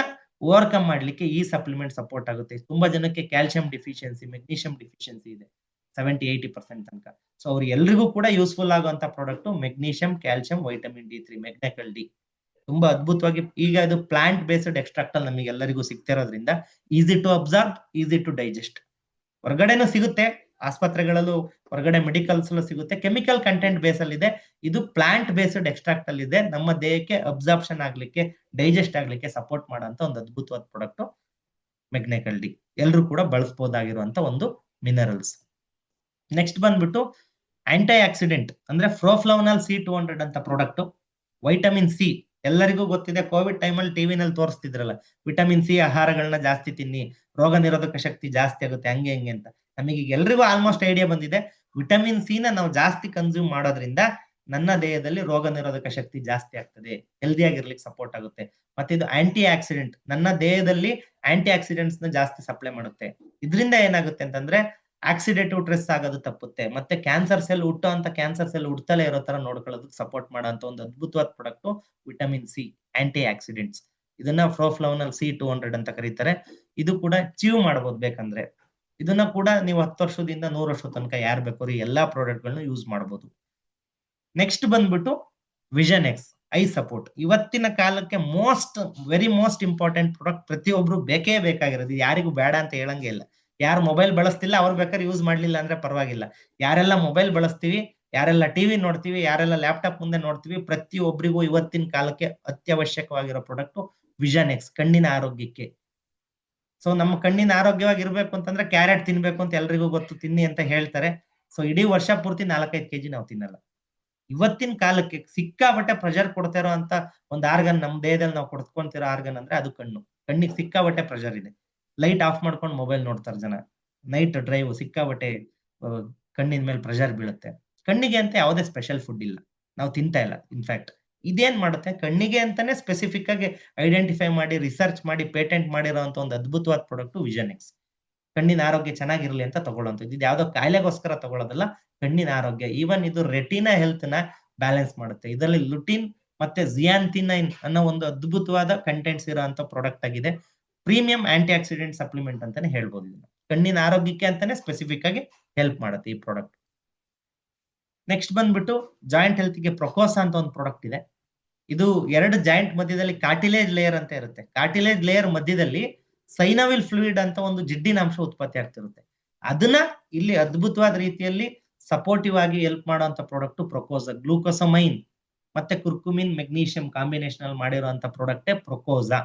ಓವರ್ಕಮ್ ಮಾಡ್ಲಿಕ್ಕೆ ಈ ಸಪ್ಲಿಮೆಂಟ್ ಸಪೋರ್ಟ್ ಆಗುತ್ತೆ. ತುಂಬಾ ಜನಕ್ಕೆ ಕ್ಯಾಲ್ಸಿಯಂ ಡಿಫಿಷಿಯನ್ಸಿ, ಮೆಗ್ನೀಷಿಯಂ ಡಿಫಿಷಿಯನ್ಸಿ ಇದೆ 70-80% ತನಕ. ಸೊ ಅವ್ರು ಎಲ್ರಿಗೂ ಕೂಡ ಯೂಸ್ಫುಲ್ ಆಗುವಂತ product magnesium, calcium, vitamin D3 Magnecal D. ತುಂಬಾ ಅದ್ಭುತವಾಗಿ ಈಗ ಇದು ಪ್ಲಾಂಟ್ ಬೇಸ್ಡ್ ಎಕ್ಸ್ಟ್ರಾಕ್ಟ್ ಅಲ್ಲಿ ನಮಗೆ ಎಲ್ಲರಿಗೂ ಸಿಗ್ತಿರೋದ್ರಿಂದ easy to absorb, easy to digest. ಹೊರಗಡೆನೂ ಸಿಗುತ್ತೆ, ಆಸ್ಪತ್ರೆಗಳಲ್ಲೂ ಹೊರಗಡೆ ಮೆಡಿಕಲ್ಸ್ ಸಿಗುತ್ತೆ. ಕೆಮಿಕಲ್ ಕಂಟೆಂಟ್ ಬೇಸ್ ಅಲ್ಲಿ ಇದೆ. ಇದು ಪ್ಲಾಂಟ್ ಬೇಸ್ಡ್ ಎಕ್ಸ್ಟ್ರಾಕ್ಟ್ ಅಲ್ಲಿ ಇದೆ. ನಮ್ಮ ದೇಹಕ್ಕೆ ಅಬ್ಸಾರ್ಪ್ಷನ್ ಆಗ್ಲಿಕ್ಕೆ, ಡೈಜೆಸ್ಟ್ ಆಗ್ಲಿಕ್ಕೆ ಸಪೋರ್ಟ್ ಮಾಡೋಂತ ಒಂದು ಅದ್ಭುತವಾದ ಪ್ರಾಡಕ್ಟ್ ಮೆಗ್ನೆಕಲ್ ಡಿ. ಎಲ್ಲರೂ ಕೂಡ ಬಳಸಬಹುದಾಗಿರುವಂತ ಒಂದು ಮಿನರಲ್ಸ್. ನೆಕ್ಸ್ಟ್ ಬಂದ್ಬಿಟ್ಟು ಆಂಟಿ ಆಕ್ಸಿಡೆಂಟ್ ಅಂದ್ರೆ ಫ್ರೋಫ್ಲವನಾಲ್ C200 ಅಂತ ಪ್ರಾಡಕ್ಟ್. ವೈಟಮಿನ್ ಸಿ ಎಲ್ಲರಿಗೂ ಗೊತ್ತಿದೆ. ಕೋವಿಡ್ ಟೈಮಲ್ಲಿ ಟಿವಿನಲ್ಲಿ ತೋರಿಸ್ತಿದ್ರಲ್ಲ, ವಿಟಮಿನ್ ಸಿ ಆಹಾರಗಳನ್ನ ಜಾಸ್ತಿ ತಿನ್ನಿ, ರೋಗ ನಿರೋಧಕ ಶಕ್ತಿ ಜಾಸ್ತಿ ಆಗುತ್ತೆ, ಹಂಗೆ ಹೆಂಗೆ ಅಂತ. ನಮಗೆ ಎಲ್ರಿಗೂ ಆಲ್ಮೋಸ್ಟ್ ಐಡಿಯಾ ಬಂದಿದೆ. ವಿಟಮಿನ್ ಸಿ ನ ನಾವು ಜಾಸ್ತಿ ಕನ್ಸ್ಯೂಮ್ ಮಾಡೋದ್ರಿಂದ ನನ್ನ ದೇಹದಲ್ಲಿ ರೋಗ ನಿರೋಧಕ ಶಕ್ತಿ ಜಾಸ್ತಿ ಆಗ್ತದೆ, ಹೆಲ್ದಿ ಆಗಿರ್ಲಿಕ್ಕೆ ಸಪೋರ್ಟ್ ಆಗುತ್ತೆ. ಮತ್ತೆ ಇದು ಆಂಟಿ ಆಕ್ಸಿಡೆಂಟ್, ನನ್ನ ದೇಹದಲ್ಲಿ ಆಂಟಿ ಆಕ್ಸಿಡೆಂಟ್ಸ್ ನ ಜಾಸ್ತಿ ಸಪ್ಲೈ ಮಾಡುತ್ತೆ. ಇದರಿಂದ ಏನಾಗುತ್ತೆ ಅಂತಂದ್ರೆ ಆಕ್ಸಿಡೇಟಿವ್ ಸ್ಟ್ರೆಸ್ ಆಗೋದು ತಪ್ಪುತ್ತೆ. ಮತ್ತೆ ಕ್ಯಾನ್ಸರ್ ಸೆಲ್ ಹುಟ್ಟೋ ಅಂತ ಕ್ಯಾನ್ಸರ್ ಸೆಲ್ ಹುಟ್ಟಲೇ ಇರೋ ತರ ನೋಡ್ಕೊಳ್ಳೋದಕ್ಕೆ ಸಪೋರ್ಟ್ ಮಾಡೋಂತ ಒಂದು ಅದ್ಭುತವಾದ product vitamin C antioxidants. ಇದನ್ನ ಫ್ರೋಫ್ಲವನಾಲ್ C200 ಅಂತ ಕರೀತಾರೆ. ಇದು ಕೂಡ ಚೀವ್ ಮಾಡಬಹುದು ಬೇಕಂದ್ರೆ. ಇದನ್ನ ಕೂಡ ನೀವು 10 ವರ್ಷದಿಂದ 100 ವರ್ಷದ ತನಕ ಯಾರು ಬೇಕಾದ್ರೂ ಎಲ್ಲಾ ಪ್ರಾಡಕ್ಟ್ ಗಳನ್ನ ಯೂಸ್ ಮಾಡಬಹುದು. ನೆಕ್ಸ್ಟ್ ಬಂದ್ಬಿಟ್ಟು ವಿಷನ್ ಎಕ್ಸ್ ಐ ಸಪೋರ್ಟ್. ಇವತ್ತಿನ ಕಾಲಕ್ಕೆ ವೆರಿ ಮೋಸ್ಟ್ ಇಂಪಾರ್ಟೆಂಟ್ ಪ್ರಾಡಕ್ಟ್. ಪ್ರತಿಯೊಬ್ರು ಬೇಕೇ ಬೇಕಾಗಿರೋದು, ಯಾರಿಗೂ ಬೇಡ ಅಂತ ಹೇಳಂಗೆ ಇಲ್ಲ. ಯಾರು ಮೊಬೈಲ್ ಬಳಸ್ತಿಲ್ಲ ಅವ್ರು ಬೇಕಾದ್ರೆ ಯೂಸ್ ಮಾಡ್ಲಿಲ್ಲ ಅಂದ್ರೆ ಪರವಾಗಿಲ್ಲ. ಯಾರೆಲ್ಲ ಮೊಬೈಲ್ ಬಳಸ್ತೀವಿ, ಯಾರೆಲ್ಲ ಟಿವಿ ನೋಡ್ತೀವಿ, ಯಾರೆಲ್ಲ ಲ್ಯಾಪ್ಟಾಪ್ ಮುಂದೆ ನೋಡ್ತೀವಿ, ಪ್ರತಿಯೊಬ್ಬರಿಗೂ ಇವತ್ತಿನ ಕಾಲಕ್ಕೆ ಅತ್ಯವಶ್ಯಕವಾಗಿರೋ ಪ್ರಾಡಕ್ಟ್ ವಿಷನ್ ಎಕ್ಸ್, ಕಣ್ಣಿನ ಆರೋಗ್ಯಕ್ಕೆ. ಸೊ ನಮ್ಮ ಕಣ್ಣಿನ ಆರೋಗ್ಯವಾಗಿರ್ಬೇಕು ಅಂತಂದ್ರೆ ಕ್ಯಾರೆಟ್ ತಿನ್ಬೇಕು ಅಂತ ಎಲ್ರಿಗೂ ಗೊತ್ತು, ತಿನ್ನಿ ಅಂತ ಹೇಳ್ತಾರೆ. ಸೊ ಇಡೀ ವರ್ಷ ಪೂರ್ತಿ 4-5 kg ನಾವು ತಿನ್ನಲ್ಲ. ಇವತ್ತಿನ ಕಾಲಕ್ಕೆ ಸಿಕ್ಕಾಬಟ್ಟೆ ಪ್ರೆಷರ್ ಕೊಡ್ತಾ ಇರೋ ಅಂತ ಒಂದು ಆರ್ಗನ್ ನಮ್ಮ ದೇಹದಲ್ಲಿ ನಾವು ಕೊಡ್ಕೊಂತಿರೋ ಆರ್ಗನ್ ಅಂದ್ರೆ ಅದು ಕಣ್ಣು. ಕಣ್ಣಿಗೆ ಸಿಕ್ಕಾಬಟ್ಟೆ ಪ್ರೆಷರ್ ಇದೆ. ಲೈಟ್ ಆಫ್ ಮಾಡ್ಕೊಂಡು ಮೊಬೈಲ್ ನೋಡ್ತಾರೆ ಜನ. ನೈಟ್ ಡ್ರೈವ್ ಸಿಕ್ಕಾಬಟ್ಟೆ ಕಣ್ಣಿನ ಮೇಲೆ ಪ್ರೆಷರ್ ಬೀಳುತ್ತೆ. ಕಣ್ಣಿಗೆ ಅಂತ ಯಾವುದೇ ಸ್ಪೆಷಲ್ ಫುಡ್ ಇಲ್ಲ, ನಾವು ತಿಂತಾ ಇಲ್ಲ. ಇನ್ಫ್ಯಾಕ್ಟ್ ಇದೇನ್ ಮಾಡುತ್ತೆ, ಕಣ್ಣಿಗೆ ಅಂತಾನೆ ಸ್ಪೆಸಿಫಿಕ್ ಆಗಿ ಐಡೆಂಟಿಫೈ ಮಾಡಿ, ರಿಸರ್ಚ್ ಮಾಡಿ, ಪೇಟೆಂಟ್ ಮಾಡಿರೋಂತ ಒಂದು ಅದ್ಭುತವಾದ ಪ್ರಾಡಕ್ಟ್ ವಿಷನ್ ಎಕ್ಸ್. ಕಣ್ಣಿನ ಆರೋಗ್ಯ ಚೆನ್ನಾಗಿರ್ಲಿ ಅಂತ ತಗೊಳ್ಳೋಂಥದ್ದು. ಇದು ಯಾವ್ದೋ ಕಾಯಿಲೆಗೋಸ್ಕರ ತಗೊಳ್ಳೋದಲ್ಲ, ಕಣ್ಣಿನ ಆರೋಗ್ಯ. ಈವನ್ ಇದು ರೆಟಿನಾ ಹೆಲ್ತ್ ನ ಬ್ಯಾಲೆನ್ಸ್ ಮಾಡುತ್ತೆ. ಇದರಲ್ಲಿ ಲುಟಿನ್ ಮತ್ತೆ ಜಿಯಾಂಥಿನೈನ್ ಅನ್ನೋ ಒಂದು ಅದ್ಭುತವಾದ ಕಂಟೆಂಟ್ಸ್ ಇರೋಂತ ಪ್ರಾಡಕ್ಟ್ ಆಗಿದೆ. ಪ್ರೀಮಿಯಂ ಆಂಟಿ ಆಕ್ಸಿಡೆಂಟ್ ಸಪ್ಲಿಮೆಂಟ್ ಅಂತಾನೆ ಹೇಳ್ಬೋದು. ಇದನ್ನ ಕಣ್ಣಿನ ಆರೋಗ್ಯಕ್ಕೆ ಅಂತಾನೆ ಸ್ಪೆಸಿಫಿಕ್ ಆಗಿ ಹೆಲ್ಪ್ ಮಾಡುತ್ತೆ ಈ ಪ್ರಾಡಕ್ಟ್. ನೆಕ್ಸ್ಟ್ ಬಂದ್ಬಿಟ್ಟು ಜಾಯಿಂಟ್ ಹೆಲ್ತ್ ಗೆ ಪ್ರೊಕೋಸಾ ಅಂತ ಒಂದು ಪ್ರಾಡಕ್ಟ್ ಇದೆ. ಇದು 2 ಜಾಯಿಂಟ್ ಮಧ್ಯದಲ್ಲಿ ಕಾರ್ಟಿಲೇಜ್ ಲೇಯರ್ ಅಂತ ಇರುತ್ತೆ. ಕಾರ್ಟಿಲೇಜ್ ಲೇಯರ್ ಮಧ್ಯದಲ್ಲಿ ಸೈನವಿಲ್ ಫ್ಲೂಯಿಡ್ ಅಂತ ಒಂದು ಜಿಡ್ಡಿನ ಅಂಶ ಉತ್ಪತ್ತಿ ಆಗ್ತಿರುತ್ತೆ. ಅದನ್ನ ಇಲ್ಲಿ ಅದ್ಭುತವಾದ ರೀತಿಯಲ್ಲಿ ಸಪೋರ್ಟಿವ್ ಆಗಿ ಹೆಲ್ಪ್ ಮಾಡುವಂತ ಪ್ರಾಡಕ್ಟ್ ಪ್ರೊಕೋಸಾ. ಗ್ಲೂಕೋಸಮೈನ್ ಮತ್ತೆ ಕುರ್ಕುಮಿನ್ ಮೆಗ್ನೀಷಿಯಂ ಕಾಂಬಿನೇಷನ್ ಅಲ್ಲಿ ಮಾಡಿರುವಂತ ಪ್ರಾಡಕ್ಟೇ ಪ್ರೊಕೋಸಾ.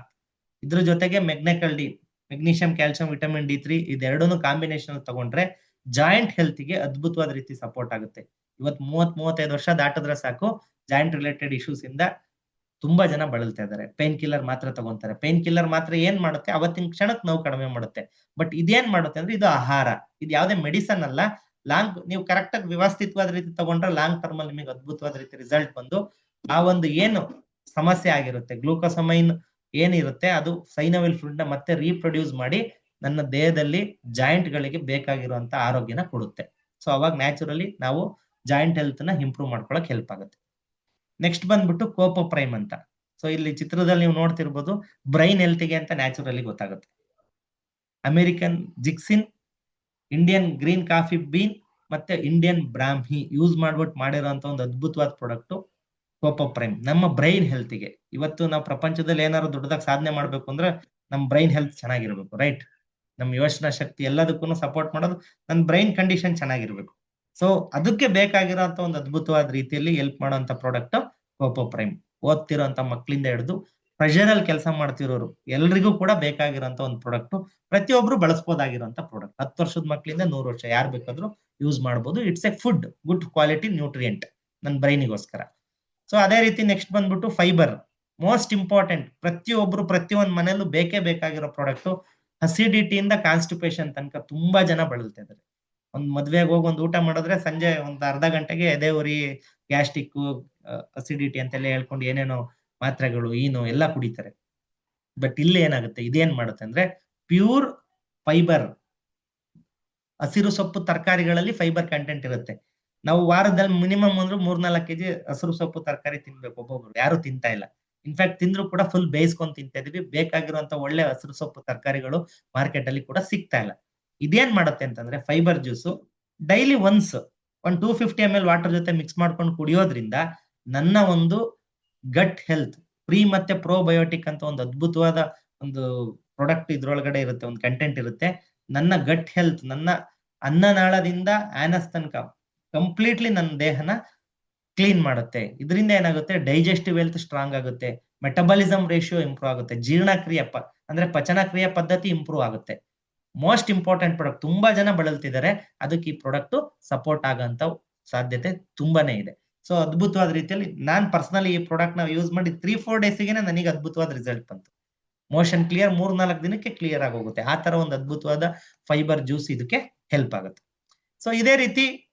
ಇದ್ರ ಜೊತೆಗೆ Magnecal D, magnesium, calcium, vitamin D3 ಇದೆರಡನ್ನು ಕಾಂಬಿನೇಷನ್ ತಗೊಂಡ್ರೆ ಜಾಯಿಂಟ್ ಹೆಲ್ತ್ ಗೆ ಅದ್ಭುತವಾದ ರೀತಿ ಸಪೋರ್ಟ್ ಆಗುತ್ತೆ. ಇವತ್ತು 30-35 ವರ್ಷ ದಾಟಿದ್ರೆ ಸಾಕು, ಜಾಯಿಂಟ್ ರಿಲೇಟೆಡ್ ಇಶ್ಯೂಸ್ ಇಂದ ತುಂಬಾ ಜನ ಬಳಲ್ತಾ ಇದ್ದಾರೆ. ಪೇನ್ ಕಿಲ್ಲರ್ ಮಾತ್ರ ತಗೊಂತಾರೆ. ಪೇನ್ ಕಿಲ್ಲರ್ ಮಾತ್ರ ಏನ್ ಮಾಡುತ್ತೆ, ಅವತ್ತಿನ ಕ್ಷಣಕ್ಕೆ ನೋವು ಕಡಿಮೆ ಮಾಡುತ್ತೆ. ಬಟ್ ಇದೇನ್ ಮಾಡುತ್ತೆ ಅಂದ್ರೆ ಇದು ಆಹಾರ, ಇದು ಯಾವುದೇ ಮೆಡಿಸನ್ ಅಲ್ಲ. ನೀವು ಕರೆಕ್ಟ್ ಆಗಿ ವ್ಯವಸ್ಥಿತವಾದ ರೀತಿ ತಗೊಂಡ್ರೆ ಲಾಂಗ್ ಟರ್ಮ್ ಅಲ್ಲಿ ನಿಮಗೆ ಅದ್ಭುತವಾದ ರೀತಿ ರಿಸಲ್ಟ್ ಬಂದು ಆ ಒಂದು ಏನು ಸಮಸ್ಯೆ ಆಗಿರುತ್ತೆ, ಗ್ಲೂಕೋಸಮೈನ್ ಏನಿರುತ್ತೆ ಅದು ಸೈನವಿಲ್ ಫ್ಲೂಯಿಡ್ ನ ಮತ್ತೆ ರೀಪ್ರೊಡ್ಯೂಸ್ ಮಾಡಿ ನನ್ನ ದೇಹದಲ್ಲಿ ಜಾಯಿಂಟ್ ಗಳಿಗೆ ಬೇಕಾಗಿರುವಂತ ಆರೋಗ್ಯನ ಕೊಡುತ್ತೆ. ಸೊ ಅವಾಗ ನ್ಯಾಚುರಲಿ ನಾವು ಜಾಯಿಂಟ್ ಹೆಲ್ತ್ ನ ಇಂಪ್ರೂವ್ ಮಾಡ್ಕೊಳಕ್ ಹೆಲ್ಪ್ ಆಗುತ್ತೆ. ನೆಕ್ಸ್ಟ್ ಬಂದ್ಬಿಟ್ಟು ಕೋಪೋಪ್ರೈಮ್ ಅಂತ. ಸೊ ಇಲ್ಲಿ ಚಿತ್ರದಲ್ಲಿ ನೀವು ನೋಡ್ತಿರ್ಬೋದು, ಬ್ರೈನ್ ಹೆಲ್ತ್ ಗೆ ಅಂತ ನ್ಯಾಚುರಲಿ ಗೊತ್ತಾಗುತ್ತೆ. American ginseng, Indian green coffee bean ಮತ್ತೆ ಇಂಡಿಯನ್ ಬ್ರಾಹ್ಮಿ ಯೂಸ್ ಮಾಡ್ಬಿಟ್ಟು ಮಾಡಿರೋಂತ ಒಂದು ಅದ್ಭುತವಾದ ಪ್ರಾಡಕ್ಟ್ ಕೋಪೋ ಪ್ರೈಮ್ ನಮ್ಮ ಬ್ರೈನ್ ಹೆಲ್ತ್ಗೆ. ಇವತ್ತು ನಾವು ಪ್ರಪಂಚದಲ್ಲಿ ಏನಾದ್ರು ದೊಡ್ಡದಾಗಿ ಸಾಧನೆ ಮಾಡ್ಬೇಕು ಅಂದ್ರೆ ನಮ್ ಬ್ರೈನ್ ಹೆಲ್ತ್ ಚೆನ್ನಾಗಿರ್ಬೇಕು, ರೈಟ್? ನಮ್ ಯೋಚನಾ ಶಕ್ತಿ ಎಲ್ಲದಕ್ಕೂ ಸಪೋರ್ಟ್ ಮಾಡೋದು ನನ್ನ ಬ್ರೈನ್ ಕಂಡೀಷನ್ ಚೆನ್ನಾಗಿರ್ಬೇಕು. ಸೊ ಅದಕ್ಕೆ ಬೇಕಾಗಿರೋಂತ ಒಂದು ಅದ್ಭುತವಾದ ರೀತಿಯಲ್ಲಿ ಹೆಲ್ಪ್ ಮಾಡೋಂತ ಪ್ರಾಡಕ್ಟ್ ಕೋಪೋ ಪ್ರೈಮ್. ಓದ್ತಿರೋಂತ ಮಕ್ಕಳಿಂದ ಹಿಡಿದು ಪ್ರೆಷರ್ ಅಲ್ಲಿ ಕೆಲಸ ಮಾಡ್ತಿರೋರು ಎಲ್ರಿಗೂ ಕೂಡ ಬೇಕಾಗಿರೋಂತ ಒಂದು ಪ್ರಾಡಕ್ಟ್. ಪ್ರತಿಯೊಬ್ರು ಬಳಸಬಹುದಾಗಿರೋಂತ ಪ್ರಾಡಕ್ಟ್. 10 ವರ್ಷದ ಮಕ್ಕಳಿಂದ 100 ವರ್ಷ ಯಾರು ಬೇಕಾದ್ರೂ ಯೂಸ್ ಮಾಡಬಹುದು. It's A food, good quality nutrient ನನ್ನ ಬ್ರೈನಿಗೋಸ್ಕರ. ಸೊ ಅದೇ ರೀತಿ ನೆಕ್ಸ್ಟ್ ಬಂದ್ಬಿಟ್ಟು ಫೈಬರ್, ಮೋಸ್ಟ್ ಇಂಪಾರ್ಟೆಂಟ್. ಪ್ರತಿಯೊಂದು ಮನೆಯಲ್ಲೂ ಬೇಕೇ ಬೇಕಾಗಿರೋ ಪ್ರಾಡಕ್ಟ್. ಅಸಿಡಿಟಿಯಿಂದ ಕಾನ್ಸ್ಟಿಪೇಷನ್ ತನಕ ತುಂಬಾ ಜನ ಬಳಲ್ತಾ ಇದ್ದಾರೆ. ಒಂದ್ ಮದ್ವೆಗೆ ಹೋಗಿ ಒಂದ್ ಊಟ ಮಾಡಿದ್ರೆ ಸಂಜೆ ಒಂದ್ ಅರ್ಧ ಗಂಟೆಗೆ ಎದೆ ಉರಿ, ಗ್ಯಾಸ್ಟ್ರಿಕ್, ಅಸಿಡಿಟಿ ಅಂತೆಲ್ಲ ಹೇಳ್ಕೊಂಡು ಏನೇನೋ ಮಾತ್ರೆಗಳು ಎಲ್ಲ ಕುಡಿತಾರೆ. ಬಟ್ ಇಲ್ಲಿ ಏನಾಗುತ್ತೆ, ಇದೇನ್ ಮಾಡುತ್ತೆ ಅಂದ್ರೆ ಪ್ಯೂರ್ ಫೈಬರ್. ಹಸಿರು ಸೊಪ್ಪು ತರಕಾರಿಗಳಲ್ಲಿ ಫೈಬರ್ ಕಂಟೆಂಟ್ ಇರುತ್ತೆ. ನಾವು ವಾರದಲ್ಲಿ ಮಿನಿಮಮ್ ಅಂದ್ರೆ 3-4 ಕೆಜಿ ಹಸಿರು ಸೊಪ್ಪು ತರಕಾರಿ ತಿನ್ಬೇಕು. ಒಬ್ಬೊಬ್ರು ಯಾರು ತಿಂತಾ ಇಲ್ಲ. ಇನ್ಫ್ಯಾಕ್ಟ್ ತಿಂದ್ರು ಕೂಡ ಫುಲ್ ಬೇಯಿಸ್ಕೊಂಡ್ ತಿಂತಾ ಇದೀವಿ. ಬೇಕಾಗಿರುವಂತ ಒಳ್ಳೆ ಹಸಿರು ಸೊಪ್ಪು ತರಕಾರಿಗಳು ಮಾರ್ಕೆಟ್ ಅಲ್ಲಿ ಕೂಡ ಸಿಗ್ತಾ ಇಲ್ಲ. ಇದೇನ್ ಮಾಡುತ್ತೆ ಅಂತಂದ್ರೆ fibre juice daily once 250 ml water ಜೊತೆ ಮಿಕ್ಸ್ ಮಾಡ್ಕೊಂಡು ಕುಡಿಯೋದ್ರಿಂದ ನನ್ನ ಒಂದು ಗಟ್ ಹೆಲ್ತ್, ಪ್ರೀ ಮತ್ತೆ ಪ್ರೋಬಯೋಟಿಕ್ ಅಂತ ಒಂದು ಅದ್ಭುತವಾದ ಒಂದು ಪ್ರಾಡಕ್ಟ್ ಇದ್ರೊಳಗಡೆ ಇರುತ್ತೆ, ಒಂದು ಕಂಟೆಂಟ್ ಇರುತ್ತೆ. ನನ್ನ ಗಟ್ ಹೆಲ್ತ್, ನನ್ನ ಅನ್ನನಾಳದಿಂದ ಆನಸ್ ತನಕ ಕಂಪ್ಲೀಟ್ಲಿ ನನ್ನ ದೇಹನ ಕ್ಲೀನ್ ಮಾಡುತ್ತೆ. ಇದರಿಂದ ಏನಾಗುತ್ತೆ, ಡೈಜೆಸ್ಟಿವ್ ಹೆಲ್ತ್ ಸ್ಟ್ರಾಂಗ್ ಆಗುತ್ತೆ, ಮೆಟಬಾಲಿಸಮ್ ರೇಷಿಯೋ ಇಂಪ್ರೂವ್ ಆಗುತ್ತೆ, ಜೀರ್ಣಕ್ರಿಯೆ ಅಂದ್ರೆ ಪಚನ ಕ್ರಿಯೆ ಪದ್ಧತಿ ಇಂಪ್ರೂವ್ ಆಗುತ್ತೆ. Most important product. ತುಂಬಾ ಜನ ಬಳಲ್ತಿದ್ದಾರೆ. ಅದಕ್ಕೆ ಈ ಪ್ರಾಡಕ್ಟ್ ಸಪೋರ್ಟ್ ಆಗಂತ ಸಾಧ್ಯತೆ ತುಂಬಾನೇ ಇದೆ. ಸೊ ಅದ್ಭುತವಾದ ರೀತಿಯಲ್ಲಿ ನಾನ್ ಪರ್ಸನಲಿ ಈ ಪ್ರಾಡಕ್ಟ್ ನ ಯೂಸ್ ಮಾಡಿ 3-4 ಡೇಸ್ಗೆ ನನಗೆ ಅದ್ಭುತವಾದ ರಿಸಲ್ಟ್ ಬಂತು. ಮೋಷನ್ ಕ್ಲಿಯರ್ 3-4 ದಿನಕ್ಕೆ ಕ್ಲಿಯರ್ ಆಗೋಗುತ್ತೆ. ಆ ತರ ಒಂದು ಅದ್ಭುತವಾದ ಫೈಬರ್ ಜ್ಯೂಸ್ ಇದಕ್ಕೆ ಹೆಲ್ಪ್ ಆಗುತ್ತೆ. ಸೊ ಇದೇ ರೀತಿ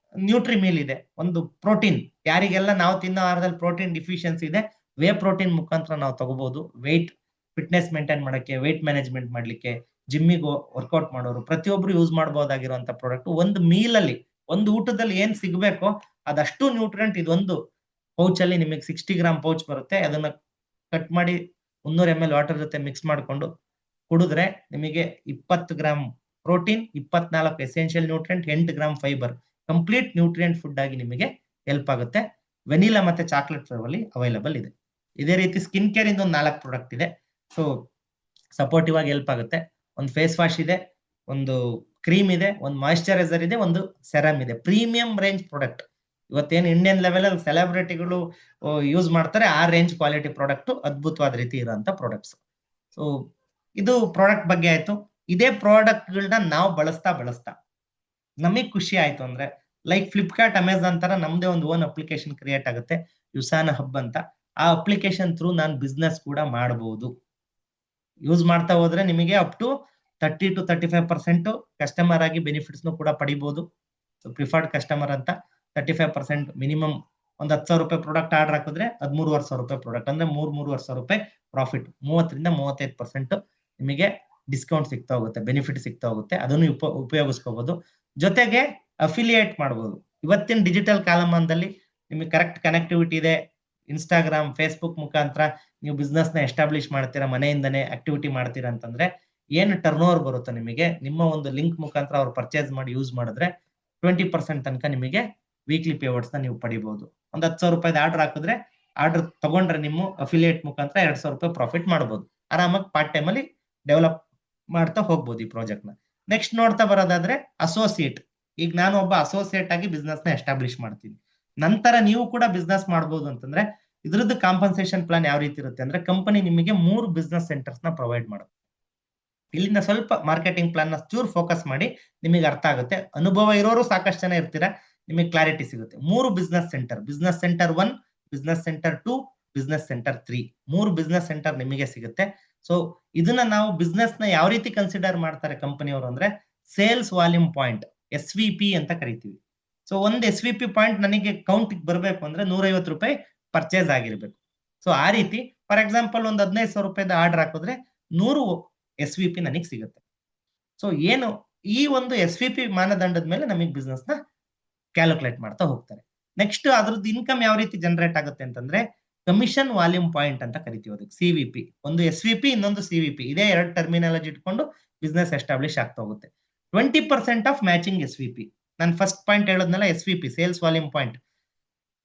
ನ್ಯೂಟ್ರಿ ಮೀಲ್ ಇದೆ, ಒಂದು ಪ್ರೋಟೀನ್. ಯಾರಿಗೆಲ್ಲ ನಾವು ತಿನ್ನೋ ಆಹಾರದಲ್ಲಿ ಪ್ರೋಟೀನ್ ಡಿಫಿಷಿಯನ್ಸಿ ಇದೆ, ವೇ ಪ್ರೋಟೀನ್ ಮುಖಾಂತರ ನಾವು ತಗೋಬಹುದು. ವೆಯ್ಟ್ ಫಿಟ್ನೆಸ್ ಮೇಂಟೈನ್ ಮಾಡಕ್ಕೆ, ವೆಯ್ಟ್ ಮ್ಯಾನೇಜ್ಮೆಂಟ್ ಮಾಡ್ಲಿಕ್ಕೆ, ಜಿಮ್ಮಿಗೆ ವರ್ಕೌಟ್ ಮಾಡೋರು ಪ್ರತಿಯೊಬ್ರು ಯೂಸ್ ಮಾಡಬಹುದಾಗಿರುವಂತ ಪ್ರಾಡಕ್ಟ್. ಒಂದು ಮೀಲ್ ಅಲ್ಲಿ, ಒಂದು ಊಟದಲ್ಲಿ ಏನ್ ಸಿಗ್ಬೇಕೋ ಅದಷ್ಟು ನ್ಯೂಟ್ರಿಯೆಂಟ್ ಇದೊಂದು ಪೌಚ್ ಅಲ್ಲಿ ನಿಮಗೆ 60 ಗ್ರಾಮ್ ಪೌಚ್ ಬರುತ್ತೆ. ಅದನ್ನ ಕಟ್ ಮಾಡಿ 300 ml ವಾಟರ್ ಜೊತೆ ಮಿಕ್ಸ್ ಮಾಡ್ಕೊಂಡು ಕುಡಿದ್ರೆ ನಿಮಗೆ 20 gram protein, 24 essential nutrient, 8 gram fibre, complete nutrient food ಆಗಿ ನಿಮಗೆ ಹೆಲ್ಪ್ ಆಗುತ್ತೆ. ವೆನಿಲಾ ಮತ್ತೆ ಚಾಕ್ಲೇಟ್ ಫ್ಲೇವರ್ ಅಲ್ಲಿ ಅವೈಲಬಲ್ ಇದೆ. ಇದೇ ರೀತಿ ಸ್ಕಿನ್ ಕೇರ್ ಇಂದ ಒಂದು 4 ಪ್ರಾಡಕ್ಟ್ ಇದೆ. ಸೊ ಸಪೋರ್ಟಿವ್ ಆಗಿ ಹೆಲ್ಪ್ ಆಗುತ್ತೆ. ಒಂದು ಫೇಸ್ ವಾಶ್ ಇದೆ, ಒಂದು ಕ್ರೀಮ್ ಇದೆ, ಒಂದು ಮಾಯಿಶ್ಚರೈಸರ್ ಇದೆ, ಒಂದು ಸೆರಮ್ ಇದೆ. Premium range product. ಇವತ್ತೇನು ಇಂಡಿಯನ್ ಲೆವೆಲ್ ಅಲ್ಲಿ ಸೆಲೆಬ್ರಿಟಿಗಳು ಯೂಸ್ ಮಾಡ್ತಾರೆ, ಆ ರೇಂಜ್ ಕ್ವಾಲಿಟಿ ಪ್ರಾಡಕ್ಟ್, ಅದ್ಭುತವಾದ ರೀತಿ ಇರುವಂತ ಪ್ರಾಡಕ್ಟ್ಸ್. ಸೊ ಇದು ಪ್ರಾಡಕ್ಟ್ ಬಗ್ಗೆ ಆಯ್ತು. ಇದೇ ಪ್ರಾಡಕ್ಟ್ ಗಳನ್ನ ನಾವು ಬಳಸ್ತಾ ನಮಗ್ ಖುಷಿ ಆಯ್ತು ಅಂದ್ರೆ, ಲೈಕ್ ಫ್ಲಿಪ್ಕಾರ್ಟ್, ಅಮೆಝಾನ್ ತರ ನಮ್ದೇ ಒಂದು ಓನ್ ಅಪ್ಲಿಕೇಶನ್ ಕ್ರಿಯೇಟ್ ಆಗುತ್ತೆ, ಯುಸಾನ ಹಬ್ ಅಂತ. ಆ ಅಪ್ಲಿಕೇಶನ್ ಥ್ರೂ ನಾನು ಬಿಸ್ನೆಸ್ ಕೂಡ ಮಾಡಬಹುದು. ಯೂಸ್ ಮಾಡ್ತಾ ಹೋದ್ರೆ ನಿಮಗೆ ಅಪ್ ಟು 30-35% ಕಸ್ಟಮರ್ ಆಗಿ ಬೆನಿಫಿಟ್ಸ್ ಕೂಡ ಪಡಿಬಹುದು. ಸೊ ಪ್ರಿಫರ್ಡ್ ಕಸ್ಟಮರ್ ಅಂತ 35% ಮಿನಿಮಮ್. ಒಂದು 10,000 ರೂಪಾಯಿ ಪ್ರಾಡಕ್ಟ್ ಆರ್ಡರ್ ಹಾಕಿದ್ರೆ 13,500 ರೂಪಾಯಿ ಪ್ರಾಡಕ್ಟ್ ಅಂದ್ರೆ 3,500 ರೂಪಾಯಿ ಪ್ರಾಫಿಟ್. 30-35% ನಿಮಗೆ ಡಿಸ್ಕೌಂಟ್ ಸಿಗ್ತಾ ಹೋಗುತ್ತೆ, ಬೆನಿಫಿಟ್ ಸಿಗ್ತಾ ಹೋಗುತ್ತೆ. ಅದನ್ನು ಉಪಯೋಗಿಸ್ಕೋಬಹುದು. ಜೊತೆಗೆ ಅಫಿಲಿಯೇಟ್ ಮಾಡಬಹುದು. ಇವತ್ತಿನ ಡಿಜಿಟಲ್ ಕಾಲಮಾನದಲ್ಲಿ ನಿಮಗೆ ಕರೆಕ್ಟ್ ಕನೆಕ್ಟಿವಿಟಿ ಇದೆ. ಇನ್ಸ್ಟಾಗ್ರಾಮ್, ಫೇಸ್ಬುಕ್ ಮುಖಾಂತರ ನೀವು ಬಿಸ್ನೆಸ್ ನ ಎಸ್ಟಾಬ್ಲಿಷ್ ಮಾಡ್ತೀರಾ, ಮನೆಯಿಂದನೇ ಆಕ್ಟಿವಿಟಿ ಮಾಡ್ತೀರಾ ಅಂತಂದ್ರೆ ಏನು ಟರ್ನ್ ಓವರ್ ಬರುತ್ತೆ ನಿಮಗೆ, ನಿಮ್ಮ ಒಂದು ಲಿಂಕ್ ಮುಖಾಂತರ ಅವ್ರು ಪರ್ಚೇಸ್ ಮಾಡಿ ಯೂಸ್ ಮಾಡಿದ್ರೆ 20% ತನಕ ನಿಮಗೆ ವೀಕ್ಲಿ ಪೇವರ್ಟ್ಸ್ ನ ನೀವು ಪಡಿಬಹುದು. ಒಂದು 10,000 ರೂಪಾಯಿ ಆರ್ಡರ್ ಹಾಕಿದ್ರೆ, ಆರ್ಡರ್ ತಗೊಂಡ್ರೆ ನಿಮ್ಮ ಅಫಿಲಿಯೇಟ್ ಮುಖಾಂತರ 2,000 ರೂಪಾಯಿ ಪ್ರಾಫಿಟ್ ಮಾಡಬಹುದು. ಆರಾಮಾಗಿ ಪಾರ್ಟ್ ಟೈಮ್ ಅಲ್ಲಿ ಡೆವಲಪ್ ಮಾಡ್ತಾ ಹೋಗ್ಬೋದು ಈ ಪ್ರಾಜೆಕ್ಟ್ ನ. ನೆಕ್ಸ್ಟ್ ನೋಡ್ತಾ ಬರೋದಾದ್ರೆ ಅಸೋಸಿಯೇಟ್. ಈಗ ನಾನು ಒಬ್ಬ ಅಸೋಸಿಯೇಟ್ ಆಗಿ ಬಿಸ್ನೆಸ್ ನ ಎಸ್ಟಾಬ್ಲಿಷ್ ಮಾಡ್ತೀನಿ. ನಂತರ ನೀವು ಕೂಡ ಬಿಸ್ನೆಸ್ ಮಾಡಬಹುದು ಅಂತಂದ್ರೆ ಇದ್ರದ್ದು ಕಾಂಪನ್ಸೇಷನ್ ಪ್ಲಾನ್ ಯಾವ ರೀತಿ ಇರುತ್ತೆ ಅಂದ್ರೆ, ಕಂಪನಿ ನಿಮಗೆ 3 ಬಿಸ್ನೆಸ್ ಸೆಂಟರ್ಸ್ ನ ಪ್ರೊವೈಡ್ ಮಾಡುತ್ತೆ. ಇಲ್ಲಿಂದ ಸ್ವಲ್ಪ ಮಾರ್ಕೆಟಿಂಗ್ ಪ್ಲಾನ್ ನ ಚೂರ್ ಫೋಕಸ್ ಮಾಡಿ ನಿಮಗೆ ಅರ್ಥ ಆಗುತ್ತೆ. ಅನುಭವ ಇರೋರು ಸಾಕಷ್ಟು ಜನ ಇರ್ತೀರಾ, ನಿಮಗೆ ಕ್ಲಾರಿಟಿ ಸಿಗುತ್ತೆ. 3 business centre, business centre 1, business centre 2, business centre 3, 3 business centre ನಿಮಗೆ ಸಿಗುತ್ತೆ. ಸೊ ಇದನ್ನ ನಾವು ಬಿಸ್ನೆಸ್ ನ ಯಾವ ರೀತಿ ಕನ್ಸಿಡರ್ ಮಾಡ್ತಾರೆ ಕಂಪನಿಯವರು ಅಂದ್ರೆ, ಸೇಲ್ಸ್ ವಾಲ್ಯೂಮ್ ಪಾಯಿಂಟ್, SVP ಅಂತ ಕರಿತೀವಿ. ಸೊ ಒಂದು SVP ಪಾಯಿಂಟ್ ನನಗೆ ಕೌಂಟ್ ಬರಬೇಕು ಅಂದ್ರೆ 150 ರೂಪಾಯಿ ಪರ್ಚೇಸ್ ಆಗಿರ್ಬೇಕು. ಸೊ ಆ ರೀತಿ ಫಾರ್ ಎಕ್ಸಾಂಪಲ್ ಒಂದು 15,000 ರೂಪಾಯಿದ ಆರ್ಡರ್ ಹಾಕಿದ್ರೆ 100 SVP ನನಗೆ ಸಿಗುತ್ತೆ. ಸೊ ಏನು ಈ ಒಂದು SVP ಮಾನದಂಡದ ಮೇಲೆ ನಮಗೆ ಬಿಸ್ನೆಸ್ ನ ಕ್ಯಾಲ್ಕುಲೇಟ್ ಮಾಡ್ತಾ ಹೋಗ್ತಾರೆ. ನೆಕ್ಸ್ಟ್ ಅದ್ರದ್ದು ಇನ್ಕಮ್ ಯಾವ ರೀತಿ ಜನರೇಟ್ ಆಗುತ್ತೆ ಅಂತಂದ್ರೆ, ಕಮಿಷನ್ ವಾಲ್ಯೂಮ್ ಪಾಯಿಂಟ್ ಅಂತ ಕರಿತೀವಿ ಅದಕ್ಕೆ, CVP. ಒಂದು SVP, ಇನ್ನೊಂದು CVP. ಇದೇ 2 ಟರ್ಮಿನಾಲಜಿ ಇಟ್ಕೊಂಡು ಬಿಸ್ನೆಸ್ ಎಸ್ಟಾಬ್ಲಿಷ್ ಆಗ್ತಾ ಹೋಗುತ್ತೆ. 20% ಆಫ್ ಮ್ಯಾಚಿಂಗ್ SVP. ನಾನು ಫಸ್ಟ್ ಪಾಯಿಂಟ್ ಹೇಳೋದ್ನಲ್ಲ, SVP sales volume point.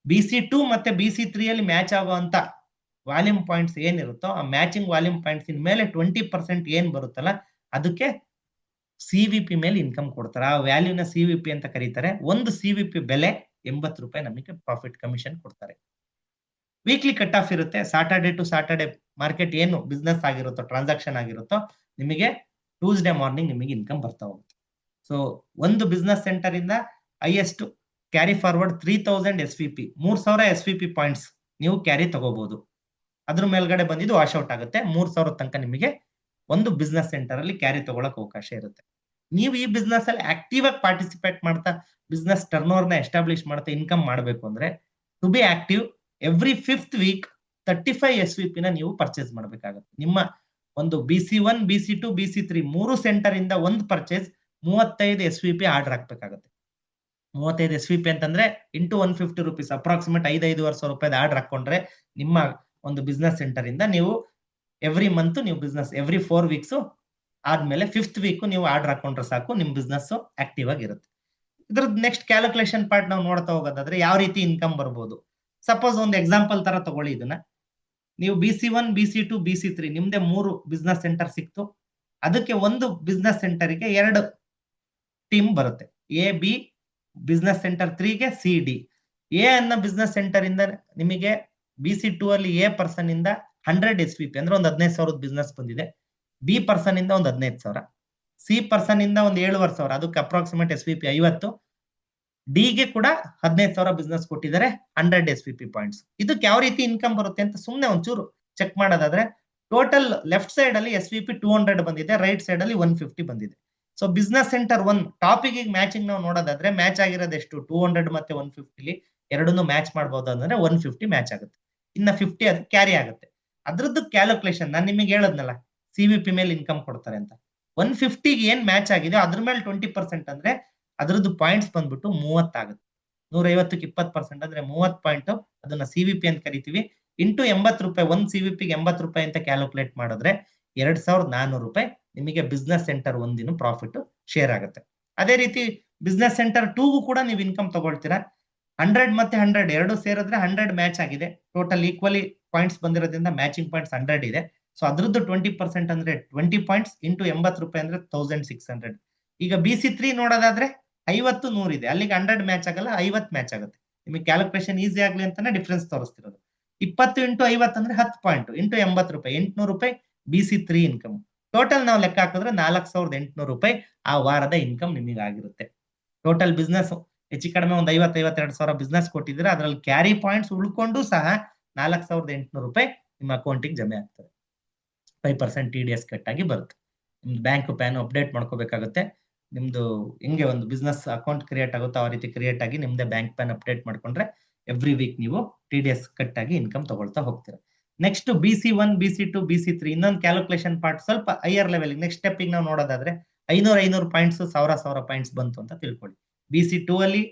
BC2 ಮತ್ತೆ BC3 ಅಲ್ಲಿ ಮ್ಯಾಚ್ ಆಗುವಂತ ವಾಲ್ಯೂಮ್ ಪಾಯಿಂಟ್ಸ್ ಏನಿರುತ್ತೋ ಆ ಮ್ಯಾಚಿಂಗ್ ವಾಲ್ಯೂಮ್ ಪಾಯಿಂಟ್ಸ್ ಇನ್ ಮೇಲೆ 20% ಏನ್ ಬರುತ್ತಲ್ಲ ಅದಕ್ಕೆ CVP ಮೇಲೆ ಇನ್ಕಮ್ ಕೊಡ್ತಾರೆ. ಆ ವ್ಯಾಲ್ಯೂನ CVP ಅಂತ ಕರೀತಾರೆ. ಒಂದು CVP ಬೆಲೆ 80 ರೂಪಾಯಿ ನಮಗೆ ಪ್ರಾಫಿಟ್ ಕಮಿಷನ್ ಕೊಡ್ತಾರೆ. ವೀಕ್ಲಿ ಕಟ್ ಆಫ್ ಇರುತ್ತೆ. ಸಾಟರ್ಡೆ ಟು ಸಾಟರ್ಡೆ ಮಾರ್ಕೆಟ್ ಏನು ಬಿಸ್ನೆಸ್ ಆಗಿರುತ್ತೋ, ಟ್ರಾನ್ಸಾಕ್ಷನ್ ಆಗಿರುತ್ತೋ, ನಿಮಗೆ ಟ್ಯೂಸ್ಡೇ ಮಾರ್ನಿಂಗ್ ನಿಮಗೆ ಇನ್ಕಮ್ ಬರ್ತಾ ಹೋಗುತ್ತೆ. ಸೊ ಒಂದು ಬಿಸ್ನೆಸ್ ಸೆಂಟರ್ ಇಂದ highest carry forward 3000 SVP, 3000 SVP points ನೀವು ಕ್ಯಾರಿ ತಗೋಬಹುದು. ಅದ್ರ ಮೇಲ್ಗಡೆ ಬಂದಿದ್ದು ವಾಶ್ ಔಟ್ ಆಗುತ್ತೆ. 3000 ತನಕ ನಿಮಗೆ ಒಂದು ಬಿಸ್ನೆಸ್ ಸೆಂಟರ್ ಅಲ್ಲಿ ಕ್ಯಾರಿ ತಗೊಳಕ್ ಅವಕಾಶ ಇರುತ್ತೆ. ನೀವು ಈ ಬಿಸ್ನೆಸ್ ಅಲ್ಲಿ ಆಕ್ಟಿವ್ ಆಗಿ ಪಾರ್ಟಿಸಿಪೇಟ್ ಮಾಡ್ತಾ ಬಿಸ್ನೆಸ್ ಟರ್ನ್ ಓವರ್ ನ ಎಸ್ಟಾಬ್ಲಿಷ್ ಮಾಡ್ತಾ ಇನ್ಕಮ್ ಮಾಡಬೇಕು ಅಂದ್ರೆ to be active every 5th week 35 SVP ನ ನೀವು ಪರ್ಚೇಸ್ ಮಾಡಬೇಕಾಗುತ್ತೆ. ನಿಮ್ಮ ಒಂದು BC1, BC2, BC3 ಮೂರು ಸೆಂಟರ್ ಇಂದ ಒಂದು ಪರ್ಚೇಸ್ 35 SVP ಆರ್ಡರ್ ಹಾಕ್ಬೇಕಾಗುತ್ತೆ. 35 SVP ಅಂತಂದ್ರೆ ಇಂಟು 150 rupees ಅಪ್ರಾಕ್ಸಿಮೇಟ್ 5,500 ರೂಪಾಯಿ ಆರ್ಡರ್ ಹಾಕೊಂಡ್ರೆ ನಿಮ್ಮ ಒಂದು ಬಿಸ್ನೆಸ್ ಸೆಂಟರ್ ಇಂದ ನೀವು ಎವ್ರಿ ಮಂತ್ ನೀವು ಬಿಸ್ನೆಸ್ ಎವ್ರಿ 4 ವೀಕ್ಸ್ ಆದ್ಮೇಲೆ 5th ವೀಕ್ ನೀವು ಆರ್ಡರ್ ಹಾಕೊಂಡ್ರೆ ಸಾಕು, ನಿಮ್ ಬಿಸ್ನೆಸ್ ಆಕ್ಟಿವ್ ಆಗಿರುತ್ತೆ. ಇದ್ರದ್ದು ನೆಕ್ಸ್ಟ್ ಕ್ಯಾಲ್ಕುಲೇಷನ್ ಪಾರ್ಟ್ ನಾವು ನೋಡ್ತಾ ಹೋಗೋದಾದ್ರೆ ಯಾವ ರೀತಿ ಇನ್ಕಮ್ ಬರ್ಬೋದು. ಸಪೋಸ್ ಒಂದು ಎಕ್ಸಾಂಪಲ್ ತರ ತಗೊಳ್ಳಿ ಇದನ್ನ. ನೀವು BC1, BC2, BC3 ನಿಮ್ದೆ 3 ಬಿಸ್ನೆಸ್ ಸೆಂಟರ್ ಸಿಕ್ತು. ಅದಕ್ಕೆ ಒಂದು ಬಿಸ್ನೆಸ್ ಸೆಂಟರ್ಗೆ 2 ಟೀಮ್ ಬರುತ್ತೆ. AB ಬಿಸ್ನೆಸ್ ಸೆಂಟರ್ 3ಗೆ CD. ಎ ಅನ್ನೋ ಬಿಸ್ನೆಸ್ ಸೆಂಟರ್ ಇಂದ ನಿಮಗೆ BC2 ಅಲ್ಲಿ ಎ ಪರ್ಸನ್ ಇಂದ 100 SVP ಅಂದ್ರೆ ಒಂದು 15,000 ಬಿಸ್ನೆಸ್ ಬಂದಿದೆ. ಬಿ ಪರ್ಸನ್ ಇಂದ ಒಂದು 15,000, ಸಿ ಪರ್ಸನ್ ಇಂದ ಒಂದು 7,500, ಅದಕ್ಕೆ ಅಪ್ರಾಕ್ಸಿಮೇಟ್ SVP 50. ಡಿಗೆ ಕೂಡ 15,000 ಬಿಸ್ನೆಸ್ ಕೊಟ್ಟಿದ್ದಾರೆ, 100 SVP ಪಾಯಿಂಟ್ಸ್. ಇದಕ್ಕೆ ಯಾವ ರೀತಿ ಇನ್ಕಮ್ ಬರುತ್ತೆ ಅಂತ ಸುಮ್ನೆ ಒಂಚೂರು ಚೆಕ್ ಮಾಡೋದಾದ್ರೆ ಟೋಟಲ್ ಲೆಫ್ಟ್ ಸೈಡ್ ಅಲ್ಲಿ SVP 200 ಬಂದಿದೆ, ರೈಟ್ ಸೈಡ್ ಅಲ್ಲಿ 150 ಬಂದಿದೆ. ಸೊ ಬಿಸ್ನೆಸ್ ಸೆಂಟರ್ 1 ಟಾಪಿಗೆ ಮ್ಯಾಚಿಂಗ್ ನಾವು ನೋಡೋದಾದ್ರೆ ಮ್ಯಾಚ್ ಆಗಿರೋದು ಎಷ್ಟು 200 ಮತ್ತೆ 150 ಎರಡನ್ನೂ ಮ್ಯಾಚ್ ಮಾಡಬಹುದು ಅಂದ್ರೆ 150 ಮ್ಯಾಚ್ ಆಗುತ್ತೆ. ಇನ್ನ 50 ಅದು ಕ್ಯಾರಿ ಆಗುತ್ತೆ. ಅದ್ರದ್ದು ಕ್ಯಾಲ್ಕುಲೇಷನ್ ನಾನು ನಿಮಗೆ ಹೇಳದ್ನಲ್ಲ CVP ಮೇಲೆ ಇನ್ಕಮ್ ಕೊಡ್ತಾರೆ ಅಂತ. 150 ಏನ್ ಮ್ಯಾಚ್ ಆಗಿದೆ ಅದ್ರ ಮೇಲೆ 20% ಅಂದ್ರೆ ಅದ್ರದ್ದು ಪಾಯಿಂಟ್ಸ್ ಬಂದ್ಬಿಟ್ಟು 30 ಆಗುತ್ತೆ. 150ಕ್ಕೆ 20% ಅಂದ್ರೆ 30 ಪಾಯಿಂಟ್, ಅದನ್ನ CVP ಅಂತ ಕರಿತೀವಿ. ಇಂಟು 80 ರೂಪಾಯಿ, ಒಂದು CVPಗೆ 80 ರೂಪಾಯಿ ಅಂತ ಕ್ಯಾಲ್ಕುಲೇಟ್ ಮಾಡಿದ್ರೆ 2,400 ರೂಪಾಯಿ ನಿಮಗೆ ಬಿಸ್ನೆಸ್ ಸೆಂಟರ್ ಒಂದಿನ ಪ್ರಾಫಿಟ್ ಶೇರ್ ಆಗುತ್ತೆ. ಅದೇ ರೀತಿ ಬಿಸ್ನೆಸ್ ಸೆಂಟರ್ 2ಗೂ ಕೂಡ ನೀವು ಇನ್ಕಮ್ ತಗೊಳ್ತೀರಾ. 100 ಮತ್ತೆ 100 ಎರಡು ಸೇರಿದ್ರೆ 100 ಮ್ಯಾಚ್ ಆಗಿದೆ. ಟೋಟಲ್ ಈಕ್ವಲಿ ಪಾಯಿಂಟ್ಸ್ ಬಂದಿರೋದ್ರಿಂದ ಮ್ಯಾಚಿಂಗ್ ಪಾಯಿಂಟ್ಸ್ 100 ಇದೆ. ಸೊ ಅದ್ರದ್ದು 20% ಅಂದ್ರೆ 20 ಪಾಯಿಂಟ್ಸ್ ಇಂಟು 80 ರೂಪಾಯಿ ಅಂದ್ರೆ 1,600. ಈಗ BC3 ನೋಡೋದಾದ್ರೆ 50, 100 ಇದೆ. ಅಲ್ಲಿಗೆ 100 ಮ್ಯಾಚ್ ಆಗಲ್ಲ, 50 ಮ್ಯಾಚ್ ಆಗುತ್ತೆ. ನಿಮಗೆ ಕ್ಯಾಲ್ಕುಲೇಷನ್ ಈಸಿ ಆಗ್ಲಿ ಅಂತಾನೆ ಡಿಫ್ರೆನ್ಸ್ ತೋರಿಸ್ತಿರೋದು. 20 ಇಂಟು 50 ಅಂದ್ರೆ 10 ಪಾಯಿಂಟ್ ಇಂಟು 80 ರೂಪಾಯಿ, 800 ರೂಪಾಯಿ BC3 ಇನ್ಕಮ್. ಟೋಟಲ್ ನಾವು ಲೆಕ್ಕ ಹಾಕಿದ್ರೆ 4,800 ರೂಪಾಯಿ ಆ ವಾರದ ಇನ್ಕಮ್ ನಿಮಗೆ ಆಗಿರುತ್ತೆ. ಟೋಟಲ್ ಬಿಸ್ನೆಸ್ ಹೆಚ್ಚು ಕಡಿಮೆ ಒಂದು 50-52,000 ಬಿಸ್ನೆಸ್ ಕೊಟ್ಟಿದ್ರೆ ಅದ್ರಲ್ಲಿ ಕ್ಯಾರಿ ಪಾಯಿಂಟ್ಸ್ ಉಳ್ಕೊಂಡು ಸಹ 4,800 ರೂಪಾಯಿ ನಿಮ್ಮ ಅಕೌಂಟಿಗೆ ಜಮೆ ಆಗ್ತದೆ. 5% TDS ಕಟ್ ಆಗಿ ಬರುತ್ತೆ. ನಿಮ್ದು ಬ್ಯಾಂಕ್ ಪ್ಯಾನ್ ಅಪ್ಡೇಟ್ ಮಾಡ್ಕೋಬೇಕಾಗುತ್ತೆ. ನಿಮ್ದು ಹೆಂಗೆ ಒಂದು ಬಿಸ್ನೆಸ್ ಅಕೌಂಟ್ ಕ್ರಿಯೇಟ್ ಆಗುತ್ತೋ ಆ ರೀತಿ ಕ್ರಿಯೇಟ್ ಆಗಿ ನಿಮ್ದೇ ಬ್ಯಾಂಕ್ ಪ್ಯಾನ್ ಅಪ್ಡೇಟ್ ಮಾಡ್ಕೊಂಡ್ರೆ ಎವ್ರಿ ವೀಕ್ ನೀವು TDS ಕಟ್ ಆಗಿ ಇನ್ಕಮ್ ತಗೊಳ್ತಾ ಹೋಗ್ತೀರಾ. ನೆಕ್ಸ್ಟ್ BC1, BC2, BC3 ಇನ್ನೊಂದು ಕ್ಯಾಲ್ಕುಲೇಷನ್ ಪಾರ್ಟ್ ಸ್ವಲ್ಪ ಹೈಯರ್ ಲೆವೆಲ್. ನೆಕ್ಸ್ಟ್ ಸ್ಟೆಪ್ ನಾವು ನೋಡೋದಾದ್ರೆ 500 ಪಾಯಿಂಟ್ಸ್ 1,000 ಪಾಯಿಂಟ್ಸ್ ಬಂತು ಅಂತ ತಿಳ್ಕೊಳ್ಳಿ. BC2 ಅಲ್ಲಿ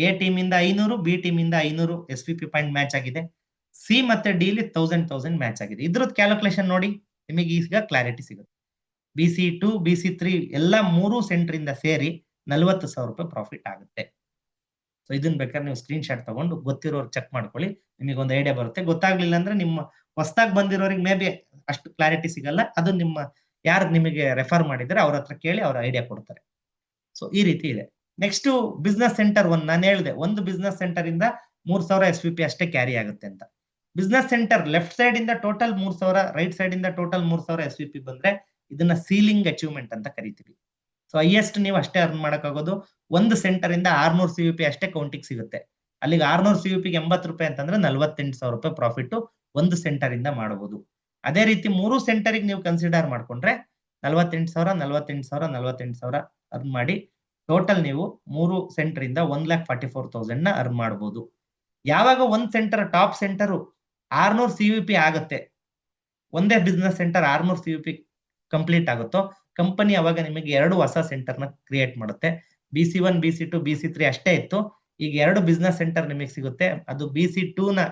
ಎ ಟೀಮ್ ಇಂದ 500, ಬಿ ಟೀಮ್ ಇಂದ 500 SVP ಪಾಯಿಂಟ್ ಮ್ಯಾಚ್ ಆಗಿದೆ. ಸಿ ಮತ್ತೆ ಡಿ ಲಿ 1,000 ಮ್ಯಾಚ್ ಆಗಿದೆ. ಇದ್ರದ್ದು ಕ್ಯಾಲ್ಕುಲೇಷನ್ ನೋಡಿ ನಿಮಗೆ ಈಗ ಕ್ಲಾರಿಟಿ ಸಿಗುತ್ತೆ. BC2, BC3 ಎಲ್ಲ 3 ಸೆಂಟರ್ ಇಂದ ಸೇರಿ 40,000 ರೂಪಾಯಿ ಪ್ರಾಫಿಟ್ ಆಗುತ್ತೆ. ಸೊ ಇದನ್ನ ಬೇಕಾದ್ರೆ ನೀವು ಸ್ಕ್ರೀನ್ ಶಾಟ್ ತಗೊಂಡು ಗೊತ್ತಿರೋರು ಚೆಕ್ ಮಾಡ್ಕೊಳ್ಳಿ, ನಿಮಗೆ ಒಂದು ಐಡಿಯಾ ಬರುತ್ತೆ. ಗೊತ್ತಾಗ್ಲಿಲ್ಲ ಅಂದ್ರೆ ನಿಮ್ಮ ಹೊಸದಾಗಿ ಬಂದಿರೋರಿಗೆ ಮೇ ಬಿ ಅಷ್ಟು ಕ್ಲಾರಿಟಿ ಸಿಗಲ್ಲ. ಅದು ನಿಮ್ಮ ಯಾರು ನಿಮಗೆ ರೆಫರ್ ಮಾಡಿದ್ರೆ ಅವ್ರ ಹತ್ರ ಕೇಳಿ ಅವ್ರ ಐಡಿಯಾ ಕೊಡ್ತಾರೆ. ಸೊ ಈ ರೀತಿ ಇದೆ. ನೆಕ್ಸ್ಟ್ ಬಿಸ್ನೆಸ್ ಸೆಂಟರ್ 1 ನಾನು ಹೇಳಿದೆ, ಒಂದು ಬಿಸ್ನೆಸ್ ಸೆಂಟರ್ ಇಂದ 3,000 SVP ಅಷ್ಟೇ ಕ್ಯಾರಿ ಆಗುತ್ತೆ ಅಂತ. ಬಿಸ್ನೆಸ್ ಸೆಂಟರ್ ಲೆಫ್ಟ್ ಸೈಡ್ ಇಂದ ಟೋಟಲ್ 3,000, ರೈಟ್ ಸೈಡ್ ಇಂದ ಟೋಟಲ್ 3,000 SVP ಬಂದ್ರೆ ಇದನ್ನ ಸೀಲಿಂಗ್ ಅಚೀವ್ಮೆಂಟ್ ಅಂತ ಕರಿತೀವಿ. ಸೊ ಹೈಯೆಸ್ಟ್ ನೀವು ಅಷ್ಟೇ ಅರ್ನ್ ಮಾಡಕ್ಕಾಗೋದು. ಒಂದು ಸೆಂಟರ್ ಇಂದ 600 CVP ಅಷ್ಟೇ ಕೌಂಟಿಗೆ ಸಿಗುತ್ತೆ. ಅಲ್ಲಿಗೆ 600 CVPಗೆ 80 ರೂಪಾಯಿ ಅಂತಂದ್ರೆ 48,000 ರೂಪಾಯಿ ಪ್ರಾಫಿಟ್ ಒಂದು ಸೆಂಟರ್ ಇಂದ ಮಾಡಬಹುದು. ಅದೇ ರೀತಿ 3 ಸೆಂಟರ್ಗೆ ನೀವು ಕನ್ಸಿಡರ್ ಮಾಡ್ಕೊಂಡ್ರೆ 48,000, 48,000, 48,000 ಅರ್ನ್ ಮಾಡಿ ಟೋಟಲ್ ನೀವು 3 ಸೆಂಟರ್ ಇಂದ 1,44,000 ನ ಅರ್ನ್ ಮಾಡಬಹುದು. ಯಾವಾಗ ಒಂದ್ ಸೆಂಟರ್ ಟಾಪ್ ಸೆಂಟರ್ 600 CVP ಆಗುತ್ತೆ, ಒಂದೇ ಬಿಸ್ನೆಸ್ ಸೆಂಟರ್ 600 CVP ಕಂಪ್ಲೀಟ್ ಆಗುತ್ತೋ ಕಂಪನಿ ಅವಾಗ ನಿಮಗೆ 2 ಹೊಸ ಸೆಂಟರ್ ನ ಕ್ರಿಯೇಟ್ ಮಾಡುತ್ತೆ. BC1, BC2, BC3 ಅಷ್ಟೇ ಇತ್ತು, ಈಗ 2 ಬಿಸ್ನೆಸ್ ಸೆಂಟರ್ ನಿಮಗೆ ಸಿಗುತ್ತೆ. ಅದು BC2 ನ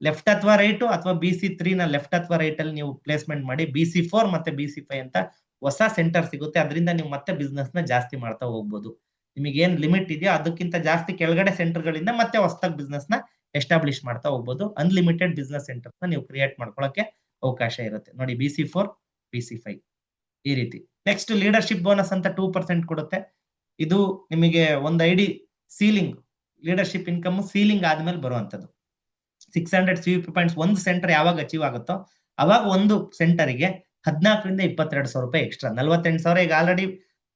ಲೆಫ್ಟ್ ಅಥವಾ ರೈಟ್ ಅಥವಾ BC3 ನ ಲೆಫ್ಟ್ ಅಥವಾ ರೈಟ್ ಅಲ್ಲಿ ನೀವು ಪ್ಲೇಸ್ಮೆಂಟ್ ಮಾಡಿ BC4 ಮತ್ತೆ BC5 ಅಂತ ಹೊಸ ಸೆಂಟರ್ ಸಿಗುತ್ತೆ. ಅದರಿಂದ ನೀವು ಮತ್ತೆ ಬಿಸ್ನೆಸ್ ನ ಜಾಸ್ತಿ ಮಾಡ್ತಾ ಹೋಗ್ಬೋದು. ನಿಮಗೆ ಏನ್ ಲಿಮಿಟ್ ಇದೆಯೋ ಅದಕ್ಕಿಂತ ಜಾಸ್ತಿ ಕೆಳಗಡೆ ಸೆಂಟರ್ ಗಳಿಂದ ಮತ್ತೆ ಹೊಸದಾಗಿ ಬಿಸ್ನೆಸ್ ನ ಎಸ್ಟಾಬ್ಲಿಷ್ ಮಾಡ್ತಾ ಹೋಗ್ಬೋದು. ಅನ್ಲಿಮಿಟೆಡ್ ಬಿಸ್ನೆಸ್ ಸೆಂಟರ್ ನೀವು ಕ್ರಿಯೇಟ್ ಮಾಡ್ಕೊಳ್ಳೋಕೆ ಅವಕಾಶ ಇರುತ್ತೆ. ನೋಡಿ BC4 BC5 ಈ ರೀತಿ. ನೆಕ್ಸ್ಟ್ ಲೀಡರ್ಶಿಪ್ ಬೋನಸ್ ಅಂತ 2% ಕೊಡುತ್ತೆ. ಇದು ನಿಮಗೆ ಒಂದು ID ceiling, leadership income ceiling ಆದ್ಮೇಲೆ ಬರುವಂತದ್ದು. 600 CVP ಪಾಯಿಂಟ್ಸ್ ಒಂದು ಸೆಂಟರ್ ಯಾವಾಗ ಅಚೀವ್ ಆಗುತ್ತೋ ಅವಾಗ ಒಂದು ಸೆಂಟರ್ಗೆ 14 ರಿಂದ 22 ಸಾವಿರ ರೂಪಾಯಿ ಎಕ್ಸ್ಟ್ರಾ. 48 ಸಾವಿರ ಈಗ ಆಲ್ರೆಡಿ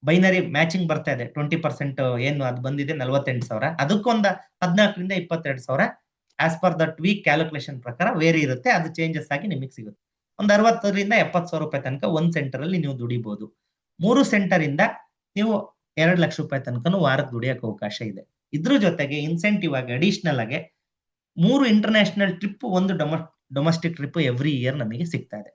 ಬೈನರಿ ಮ್ಯಾಚಿಂಗ್ ಬರ್ತಾ ಇದೆ. 20% ಏನು ಅದು ಬಂದಿದೆ 48 ಸಾವಿರ. ಅದಕ್ಕೊಂದು 14 ರಿಂದ 22 ಸಾವಿರ as per that week calculation ಪ್ರಕಾರ ವೇರಿ ಇರುತ್ತೆ. ಅದು ಚೇಂಜಸ್ ಆಗಿ ನಿಮಗೆ ಸಿಗುತ್ತೆ. ಒಂದು 60 ರಿಂದ 70 ಸಾವಿರ ರೂಪಾಯಿ ತನಕ ಒಂದ್ ಸೆಂಟರ್ ಅಲ್ಲಿ ನೀವು ದುಡಿಬಹುದು. 3 ಸೆಂಟರ್ ಇಂದ ನೀವು 2 ಲಕ್ಷ ರೂಪಾಯಿ ತನಕ ವಾರಕ್ಕೆ ದುಡಿಯಕ್ಕೆ ಅವಕಾಶ ಇದೆ. ಇದ್ರ ಜೊತೆಗೆ ಇನ್ಸೆಂಟಿವ್ ಆಗಿ ಅಡಿಷನಲ್ ಆಗಿ 3 ಇಂಟರ್ನ್ಯಾಷನಲ್ ಟ್ರಿಪ್, ಒಂದು ಡೊಮೆಸ್ಟಿಕ್ ಟ್ರಿಪ್ ಎವ್ರಿ ಇಯರ್ ನಮಗೆ ಸಿಗ್ತಾ ಇದೆ.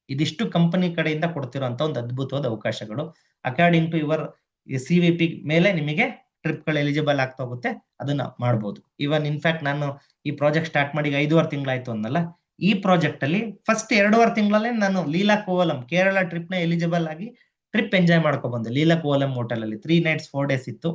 ಇದಿಷ್ಟು ಕಂಪನಿ ಕಡೆಯಿಂದ ಕೊಡ್ತಿರುವಂತ ಒಂದು ಅದ್ಭುತವಾದ ಅವಕಾಶಗಳು. ಅಕಾರ್ಡಿಂಗ್ ಟು ಯುವರ್ CVP ಮೇಲೆ ನಿಮಗೆ ಟ್ರಿಪ್ ಗಳು ಎಲಿಜಿಬಲ್ ಆಗ್ತಾ ಹೋಗುತ್ತೆ. ಅದನ್ನ ಮಾಡಬಹುದು. ಇವನ್ ಇನ್ಫ್ಯಾಕ್ಟ್ ನಾನು ಈ ಪ್ರಾಜೆಕ್ಟ್ ಸ್ಟಾರ್ಟ್ ಮಾಡಿ 5.5 ತಿಂಗಳಾಯ್ತು ಅನ್ನಲ್ಲ. ಈ ಪ್ರಾಜೆಕ್ಟ್ ಅಲ್ಲಿ ಫಸ್ಟ್ 2.5 ತಿಂಗಳಲ್ಲೇ ನಾನು ಲೀಲಾ ಕೋವಲಂ ಕೇರಳ ಟ್ರಿಪ್ ನ ಎಲಿಜಿಬಲ್ ಆಗಿ ಟ್ರಿಪ್ ಎಂಜಾಯ್ ಮಾಡ್ಕೊ ಬಂದೆ. ಲೀಲಾ ಕೋವಲಂ ಹೋಟೆಲ್ ಅಲ್ಲಿ 3 nights 4 days ಇತ್ತು.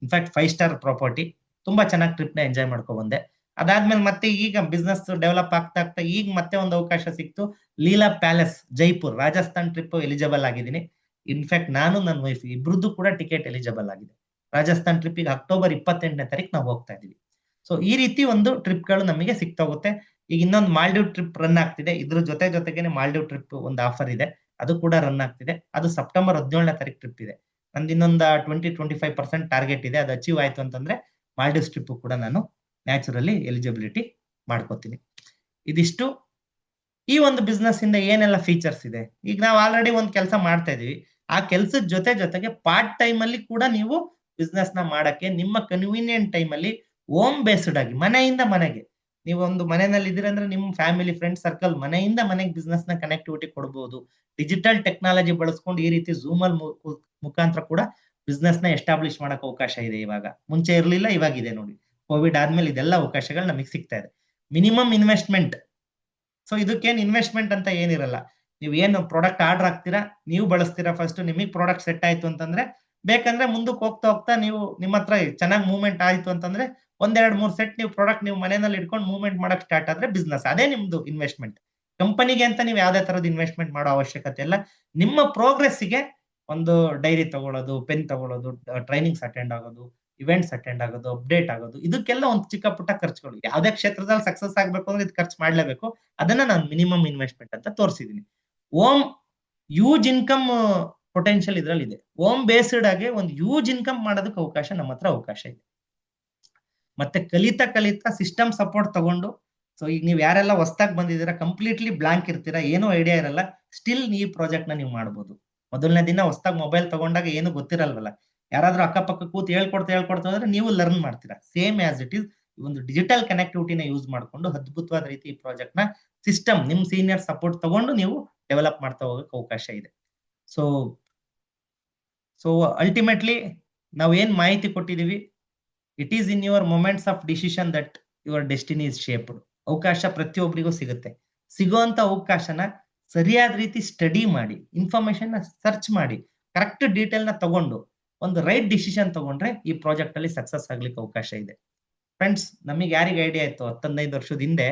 In fact 5 star property. ತುಂಬಾ ಚೆನ್ನಾಗಿ ಟ್ರಿಪ್ ನ ಎಂಜಾಯ್ ಮಾಡ್ಕೊ ಬಂದೆ. ಅದಾದ್ಮೇಲೆ ಮತ್ತೆ ಈಗ ಬಿಸ್ನೆಸ್ ಡೆವಲಪ್ ಆಗ್ತಾ ಈಗ ಮತ್ತೆ ಒಂದು ಅವಕಾಶ ಸಿಕ್ತು. Leela palace Jaipur Rajasthan trip eligible ಆಗಿದ್ದೀನಿ. ಇನ್ಫ್ಯಾಕ್ಟ್ ನಾನು ನನ್ನ ವೈಫ್ ಇಬ್ರದ್ದು ಕೂಡ ಟಿಕೆಟ್ ಎಲಿಜಿಬಲ್ ಆಗಿದೆ. ರಾಜಸ್ಥಾನ್ ಟ್ರಿಪ್ ಈಗ ಅಕ್ಟೋಬರ್ 28ನೇ ತಾರೀಕು ನಾವು ಹೋಗ್ತಾ ಇದೀವಿ. ಸೊ ಈ ರೀತಿ ಒಂದು ಟ್ರಿಪ್ ಗಳು ನಮಗೆ ಸಿಗ್ತಾ ಹೋಗುತ್ತೆ. ಈಗ ಇನ್ನೊಂದು ಮಾಲ್ಡೀವ್ ಟ್ರಿಪ್ ರನ್ ಆಗ್ತಿದೆ. ಇದ್ರ ಜೊತೆಗೇನೆ ಮಾಲ್ಡೀವ್ ಟ್ರಿಪ್ ಒಂದು ಆಫರ್ ಇದೆ, ಅದು ಕೂಡ ರನ್ ಆಗ್ತಿದೆ. ಅದು ಸೆಪ್ಟೆಂಬರ್ 17ನೇ ತಾರೀಕು ಟ್ರಿಪ್ ಇದೆ. ನಂದು ಇನ್ನೊಂದು 20-25% ಟಾರ್ಗೆಟ್ ಇದೆ. ಅದು ಅಚೀವ್ ಆಯ್ತು ಅಂತಂದ್ರೆ ಮಾಲ್ಡೀವ್ಸ್ ಟ್ರಿಪ್ ಕೂಡ ನಾನು ನ್ಯಾಚುರಲಿ ಎಲಿಜಿಬಿಲಿಟಿ ಮಾಡ್ಕೋತೀನಿ. ಇದಿಷ್ಟು ಈ ಒಂದು ಬಿಸ್ನೆಸ್ ಇಂದ ಏನೆಲ್ಲ ಫೀಚರ್ಸ್ ಇದೆ. ಈಗ ನಾವು ಆಲ್ರೆಡಿ ಒಂದು ಕೆಲಸ ಮಾಡ್ತಾ ಇದೀವಿ. ಆ ಕೆಲಸದ ಜೊತೆಗೆ ಪಾರ್ಟ್ ಟೈಮ್ ಅಲ್ಲಿ ಕೂಡ ನೀವು ಬಿಸ್ನೆಸ್ ನ ಮಾಡಕ್ಕೆ ನಿಮ್ಮ ಕನ್ವೀನಿಯಂಟ್ ಟೈಮ್ ಅಲ್ಲಿ ಹೋಮ್ ಬೇಸ್ಡ್ ಆಗಿ ಮನೆಯಿಂದ ಮನೆಗೆ, ನೀವು ಒಂದು ಮನೆಯಲ್ಲಿ ಇದ್ದೀರಾ ಅಂದ್ರೆ ನಿಮ್ಮ ಫ್ಯಾಮಿಲಿ ಫ್ರೆಂಡ್ ಸರ್ಕಲ್ ಮನೆಯಿಂದ ಮನೆಗೆ ಬಿಸ್ನೆಸ್ ನ ಕನೆಕ್ಟಿವಿಟಿ ಕೊಡಬಹುದು. ಡಿಜಿಟಲ್ ಟೆಕ್ನಾಲಜಿ ಬಳಸ್ಕೊಂಡು ಈ ರೀತಿ ಝೂಮ್ ಅಲ್ಲಿ ಮುಖಾಂತರ ಕೂಡ ಬಿಸ್ನೆಸ್ ನ ಎಸ್ಟಾಬ್ಲಿಷ್ ಮಾಡಕ್ ಅವಕಾಶ ಇದೆ. ಇವಾಗ ಮುಂಚೆ ಇರ್ಲಿಲ್ಲ, ಇವಾಗಿದೆ ನೋಡಿ. ಕೋವಿಡ್ ಆದ್ಮೇಲೆ ಇದೆಲ್ಲ ಅವಕಾಶಗಳು ನಮಗೆ ಸಿಗ್ತಾ ಇದೆ. Minimum investment. ಸೊ ಇದಕ್ಕೇನು ಇನ್ವೆಸ್ಟ್ಮೆಂಟ್ ಅಂತ ಏನಿರಲ್ಲ. ನೀವು ಏನು ಪ್ರಾಡಕ್ಟ್ ಆರ್ಡರ್ ಹಾಕ್ತೀರಾ, ನೀವು ಬಳಸ್ತೀರಾ. ಫಸ್ಟ್ ನಿಮಗೆ ಪ್ರಾಡಕ್ಟ್ ಸೆಟ್ ಆಯ್ತು ಅಂತಂದ್ರೆ ಬೇಕಂದ್ರೆ ಮುಂದಕ್ಕೆ ಹೋಗ್ತಾ ನೀವು ನಿಮ್ಮ ಹತ್ರ ಚೆನ್ನಾಗಿ ಮೂವ್ಮೆಂಟ್ ಆಯ್ತು ಅಂತಂದ್ರೆ 1-2-3 ಸೆಟ್ ನೀವು ಪ್ರಾಡಕ್ಟ್ ನೀವು ಮನೆಯಲ್ಲಿ ಇಟ್ಕೊಂಡು ಮೂವ್ಮೆಂಟ್ ಮಾಡಕ್ ಸ್ಟಾರ್ಟ್ ಆದ್ರೆ ಬಿಸ್ನೆಸ್ ಅದೇ ನಿಮ್ದು ಇನ್ವೆಸ್ಟ್ಮೆಂಟ್. ಕಂಪನಿಗೆ ಅಂತ ನೀವು ಯಾವ್ದೇ ತರದ ಇನ್ವೆಸ್ಟ್ಮೆಂಟ್ ಮಾಡೋ ಅವಶ್ಯಕತೆ ಇಲ್ಲ. ನಿಮ್ಮ ಪ್ರೋಗ್ರೆಸ್ಸಿಗೆ ಒಂದು ಡೈರಿ ತಗೊಳ್ಳೋದು, ಪೆನ್ ತಗೊಳ್ಳೋದು, ಟ್ರೈನಿಂಗ್ಸ್ ಅಟೆಂಡ್ ಆಗೋದು, ಇವೆಂಟ್ಸ್ ಅಟೆಂಡ್ ಆಗೋದು, ಅಪ್ಡೇಟ್ ಆಗೋದು, ಇದಕ್ಕೆಲ್ಲ ಒಂದು ಚಿಕ್ಕ ಪುಟ್ಟ ಖರ್ಚುಗಳು. ಯಾವ್ದೇ ಕ್ಷೇತ್ರದಲ್ಲಿ ಸಕ್ಸಸ್ ಆಗ್ಬೇಕು ಅಂದ್ರೆ ಇದು ಖರ್ಚು ಮಾಡ್ಲೇಬೇಕು. ಅದನ್ನ ನಾನು ಮಿನಿಮಮ್ ಇನ್ವೆಸ್ಟ್ಮೆಂಟ್ ಅಂತ ತೋರಿಸಿದೀನಿ. ಓಮ್ ಯೂಜ್ ಇನ್ಕಮ್ ಪೊಟೆನ್ಶಿಯಲ್ ಇದ್ರಲ್ಲಿ ಇದೆ. ಓಮ್ ಬೇಸ್ಡ್ ಆಗಿ ಒಂದು ಯೂಜ್ ಇನ್ಕಮ್ ಮಾಡೋದಕ್ಕೆ ಅವಕಾಶ ನಮ್ಮ ಹತ್ರ ಅವಕಾಶ ಇದೆ. ಮತ್ತೆ ಕಲಿತಾ ಸಿಸ್ಟಮ್ ಸಪೋರ್ಟ್ ತಗೊಂಡು, ಸೊ ಈಗ ನೀವು ಯಾರೆಲ್ಲ ಹೊಸದಾಗಿ ಬಂದಿದ್ದೀರಾ, ಕಂಪ್ಲೀಟ್ಲಿ ಬ್ಲಾಂಕ್ ಇರ್ತೀರಾ, ಏನೂ ಐಡಿಯಾ ಇರಲ್ಲ, ಸ್ಟಿಲ್ ಈ ಪ್ರಾಜೆಕ್ಟ್ ನ ನೀವು ಮಾಡಬಹುದು. ಮೊದಲನೇ ದಿನ ಹೊಸದಾಗಿ ಮೊಬೈಲ್ ತಗೊಂಡಾಗ ಏನು ಗೊತ್ತಿರಲ್ವಲ್ಲ, ಯಾರಾದ್ರೂ ಅಕ್ಕಪಕ್ಕ ಕೂತ್ ಹೇಳ್ಕೊಡ್ತಾ ಹೋದ್ರೆ ನೀವು ಲರ್ನ್ ಮಾಡ್ತೀರಾ. ಸೇಮ್ ಆಸ್ ಇಟ್ ಈಸ್ ಒಂದು ಡಿಜಿಟಲ್ ಕನೆಕ್ಟಿವಿಟಿನ ಯೂಸ್ ಮಾಡ್ಕೊಂಡು ಅದ್ಭುತವಾದ ರೀತಿ ಈ ಪ್ರಾಜೆಕ್ಟ್ ನ ಸಿಸ್ಟಮ್ ನಿಮ್ ಸೀನಿಯರ್ ಸಪೋರ್ಟ್ ತಗೊಂಡು ನೀವು ಡೆವಲಪ್ ಮಾಡ್ತಾ ಹೋಗಕ್ಕೆ ಅವಕಾಶ ಇದೆ. ಸೊ ಅಲ್ಟಿಮೇಟ್ಲಿ ನಾವು ಏನ್ ಮಾಹಿತಿ ಕೊಟ್ಟಿದೀವಿ, it is in your moments of decision that your destiny is shaped. ಅವಕಾಶ ಪ್ರತಿಯೊಬ್ಬರಿಗೂ ಸಿಗುತ್ತೆ. ಸಿಗುವಂತ ಅವಕಾಶನ ಸರಿಯಾದ ರೀತಿ ಸ್ಟಡಿ ಮಾಡಿ, ಇನ್ಫಾರ್ಮೇಶನ್ ನ ಸರ್ಚ್ ಮಾಡಿ, ಕರೆಕ್ಟ್ ಡೀಟೇಲ್ ನ ತಗೊಂಡು ಒಂದು ರೈಟ್ ಡಿಸಿಷನ್ ತಗೊಂಡ್ರೆ ಈ ಪ್ರಾಜೆಕ್ಟ್ ಅಲ್ಲಿ ಸಕ್ಸಸ್ ಆಗ್ಲಿಕ್ಕೆ ಅವಕಾಶ ಇದೆ. ಫ್ರೆಂಡ್ಸ್, ನಮಗೆ ಯಾರಿಗೆ ಐಡಿಯಾ ಇತ್ತು 10-15 ವರ್ಷದ ಹಿಂದೆ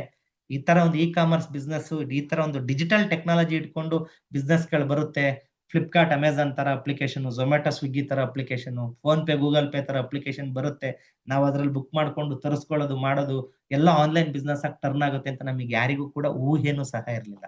ಈ ತರ ಒಂದು ಕಾಮರ್ಸ್ ಬಿಸ್ನೆಸ್, ಈ ತರ ಒಂದು ಡಿಜಿಟಲ್ ಟೆಕ್ನಾಲಜಿ ಇಟ್ಕೊಂಡು ಬಿಸ್ನೆಸ್ ಗಳು ಬರುತ್ತೆ, ಫ್ಲಿಪ್ಕಾರ್ಟ್ ಅಮೆಝಾನ್ ತರ ಅಪ್ಲಿಕೇಶನ್, ಝೊಮ್ಯಾಟೊ ಸ್ವಿಗ್ಗಿ ತರ application, phone pay Google pay ತರ ಅಪ್ಲಿಕೇಶನ್ ಬರುತ್ತೆ, ನಾವು ಅದ್ರಲ್ಲಿ ಬುಕ್ ಮಾಡ್ಕೊಂಡು ತರಿಸ್ಕೊಳ್ಳೋದು ಮಾಡೋದು ಎಲ್ಲ ಆನ್ಲೈನ್ ಬಿಸ್ನೆಸ್ ಆಗಿ ಟರ್ನ್ ಆಗುತ್ತೆ ಅಂತ ನಮಗೆ ಯಾರಿಗೂ ಕೂಡ ಊಹೆನೂ ಸಹ ಇರಲಿಲ್ಲ.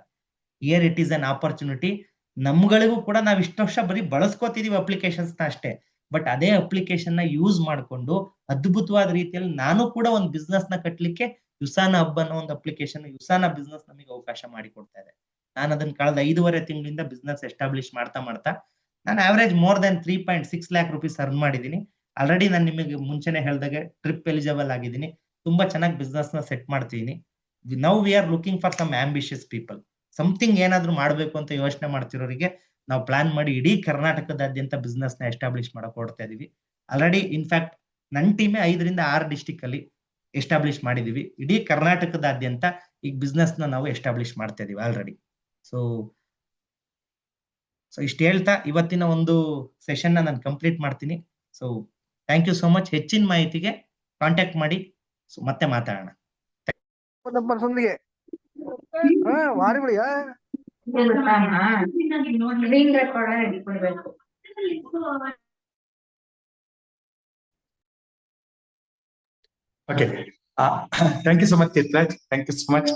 Here it is an opportunity. ನಮ್ಗಳಿಗೂ ಕೂಡ ನಾವು ಇಷ್ಟು ವರ್ಷ ಬರೀ ಬಳಸ್ಕೋತಿದೀವಿ ಅಪ್ಲಿಕೇಶನ್ಸ್ ನ ಅಷ್ಟೇ. ಬಟ್ ಅದೇ ಅಪ್ಲಿಕೇಶನ್ ನ ಯೂಸ್ ಮಾಡ್ಕೊಂಡು ಅದ್ಭುತವಾದ ರೀತಿಯಲ್ಲಿ ನಾನು ಕೂಡ ಒಂದು ಬಿಸ್ನೆಸ್ ನ ಕಟ್ಟಲಿಕ್ಕೆ ಯುಸಾನ ಹಬ್ ಅನ್ನೋ ಒಂದು ಅಪ್ಲಿಕೇಶನ್, ಯುಸಾನ ಬಿಸ್ನೆಸ್ ನಮಗೆ ಅವಕಾಶ ಮಾಡಿಕೊಡ್ತಾ ಇದೆ. ನಾನು ಅದನ್ನ ಕಳೆದ 5.5 ತಿಂಗಳಿಂದ ಬಿಸ್ನೆಸ್ ಎಸ್ಟಾಬ್ಲಿಷ್ ಮಾಡ್ತಾ ನಾನು average more than 3.6 lakh rupees earn ಮಾಡಿದ್ದೀನಿ. ಆಲ್ರೆಡಿ ನಾನು ನಿಮಗೆ ಮುಂಚೆನೆ ಹೇಳ್ದಾಗೆ ಟ್ರಿಪ್ ಎಲಿಜಿಬಲ್ ಆಗಿದ್ದೀನಿ. ತುಂಬಾ ಚೆನ್ನಾಗಿ ಬಿಸ್ನೆಸ್ ನ ಸೆಟ್ ಮಾಡ್ತಿದ್ದೀನಿ. Now we are looking for some ambitious people. Something ಏನಾದ್ರು ಮಾಡ್ಬೇಕು ಅಂತ ಯೋಚನೆ ಮಾಡ್ತಿರೋರಿಗೆ ನಾವು ಪ್ಲಾನ್ ಮಾಡಿ ಇಡೀ ಕರ್ನಾಟಕದಾದ್ಯಂತ ಬಿಸ್ನೆಸ್ ನ ಎಸ್ಟಾಬ್ಲಿಷ್ ಮಾಡಕ್ ಹೊರಡ್ತಾ ಇದೀವಿ. ಆಲ್ರೆಡಿ ಇನ್ಫ್ಯಾಕ್ಟ್ ನನ್ನ ಟೀಮೇ 5-6 ಡಿಸ್ಟಿಕ್ ಅಲ್ಲಿ ಎಸ್ಟಾಬ್ಲಿಷ್ ಮಾಡಿದೀವಿ. ಇಡೀ ಕರ್ನಾಟಕದಾದ್ಯಂತ ಈಗ ಬಿಸ್ನೆಸ್ ನ ನಾವು ಎಸ್ಟಾಬ್ಲಿಷ್ ಮಾಡ್ತಾ ಇದೀವಿ ಆಲ್ರೆಡಿ. ಸೊ ಇಷ್ಟು ಹೇಳ್ತಾ ಇವತ್ತಿನ ಒಂದು ಸೆಷನ್ ನ ನಾನು ಕಂಪ್ಲೀಟ್ ಮಾಡ್ತೀನಿ. So thank you so much. ಹೆಚ್ಚಿನ ಮಾಹಿತಿಗೆ ಕಾಂಟ್ಯಾಕ್ಟ್ ಮಾಡಿ. ಸೊ ಮತ್ತೆ ಮಾತಾಡೋಣ. ನಮ್ಮ ಸಂದಿಗೆ ವಾರಿ ಬಿಡಿಯಾ ಗ್ರೀನ್ ರೆಕಾರ್ಡ್ ರೆಡಿ ಕೊಡ್ಬೇಕು. Okay. Thank you so much, Tirthraj. Thank you so much.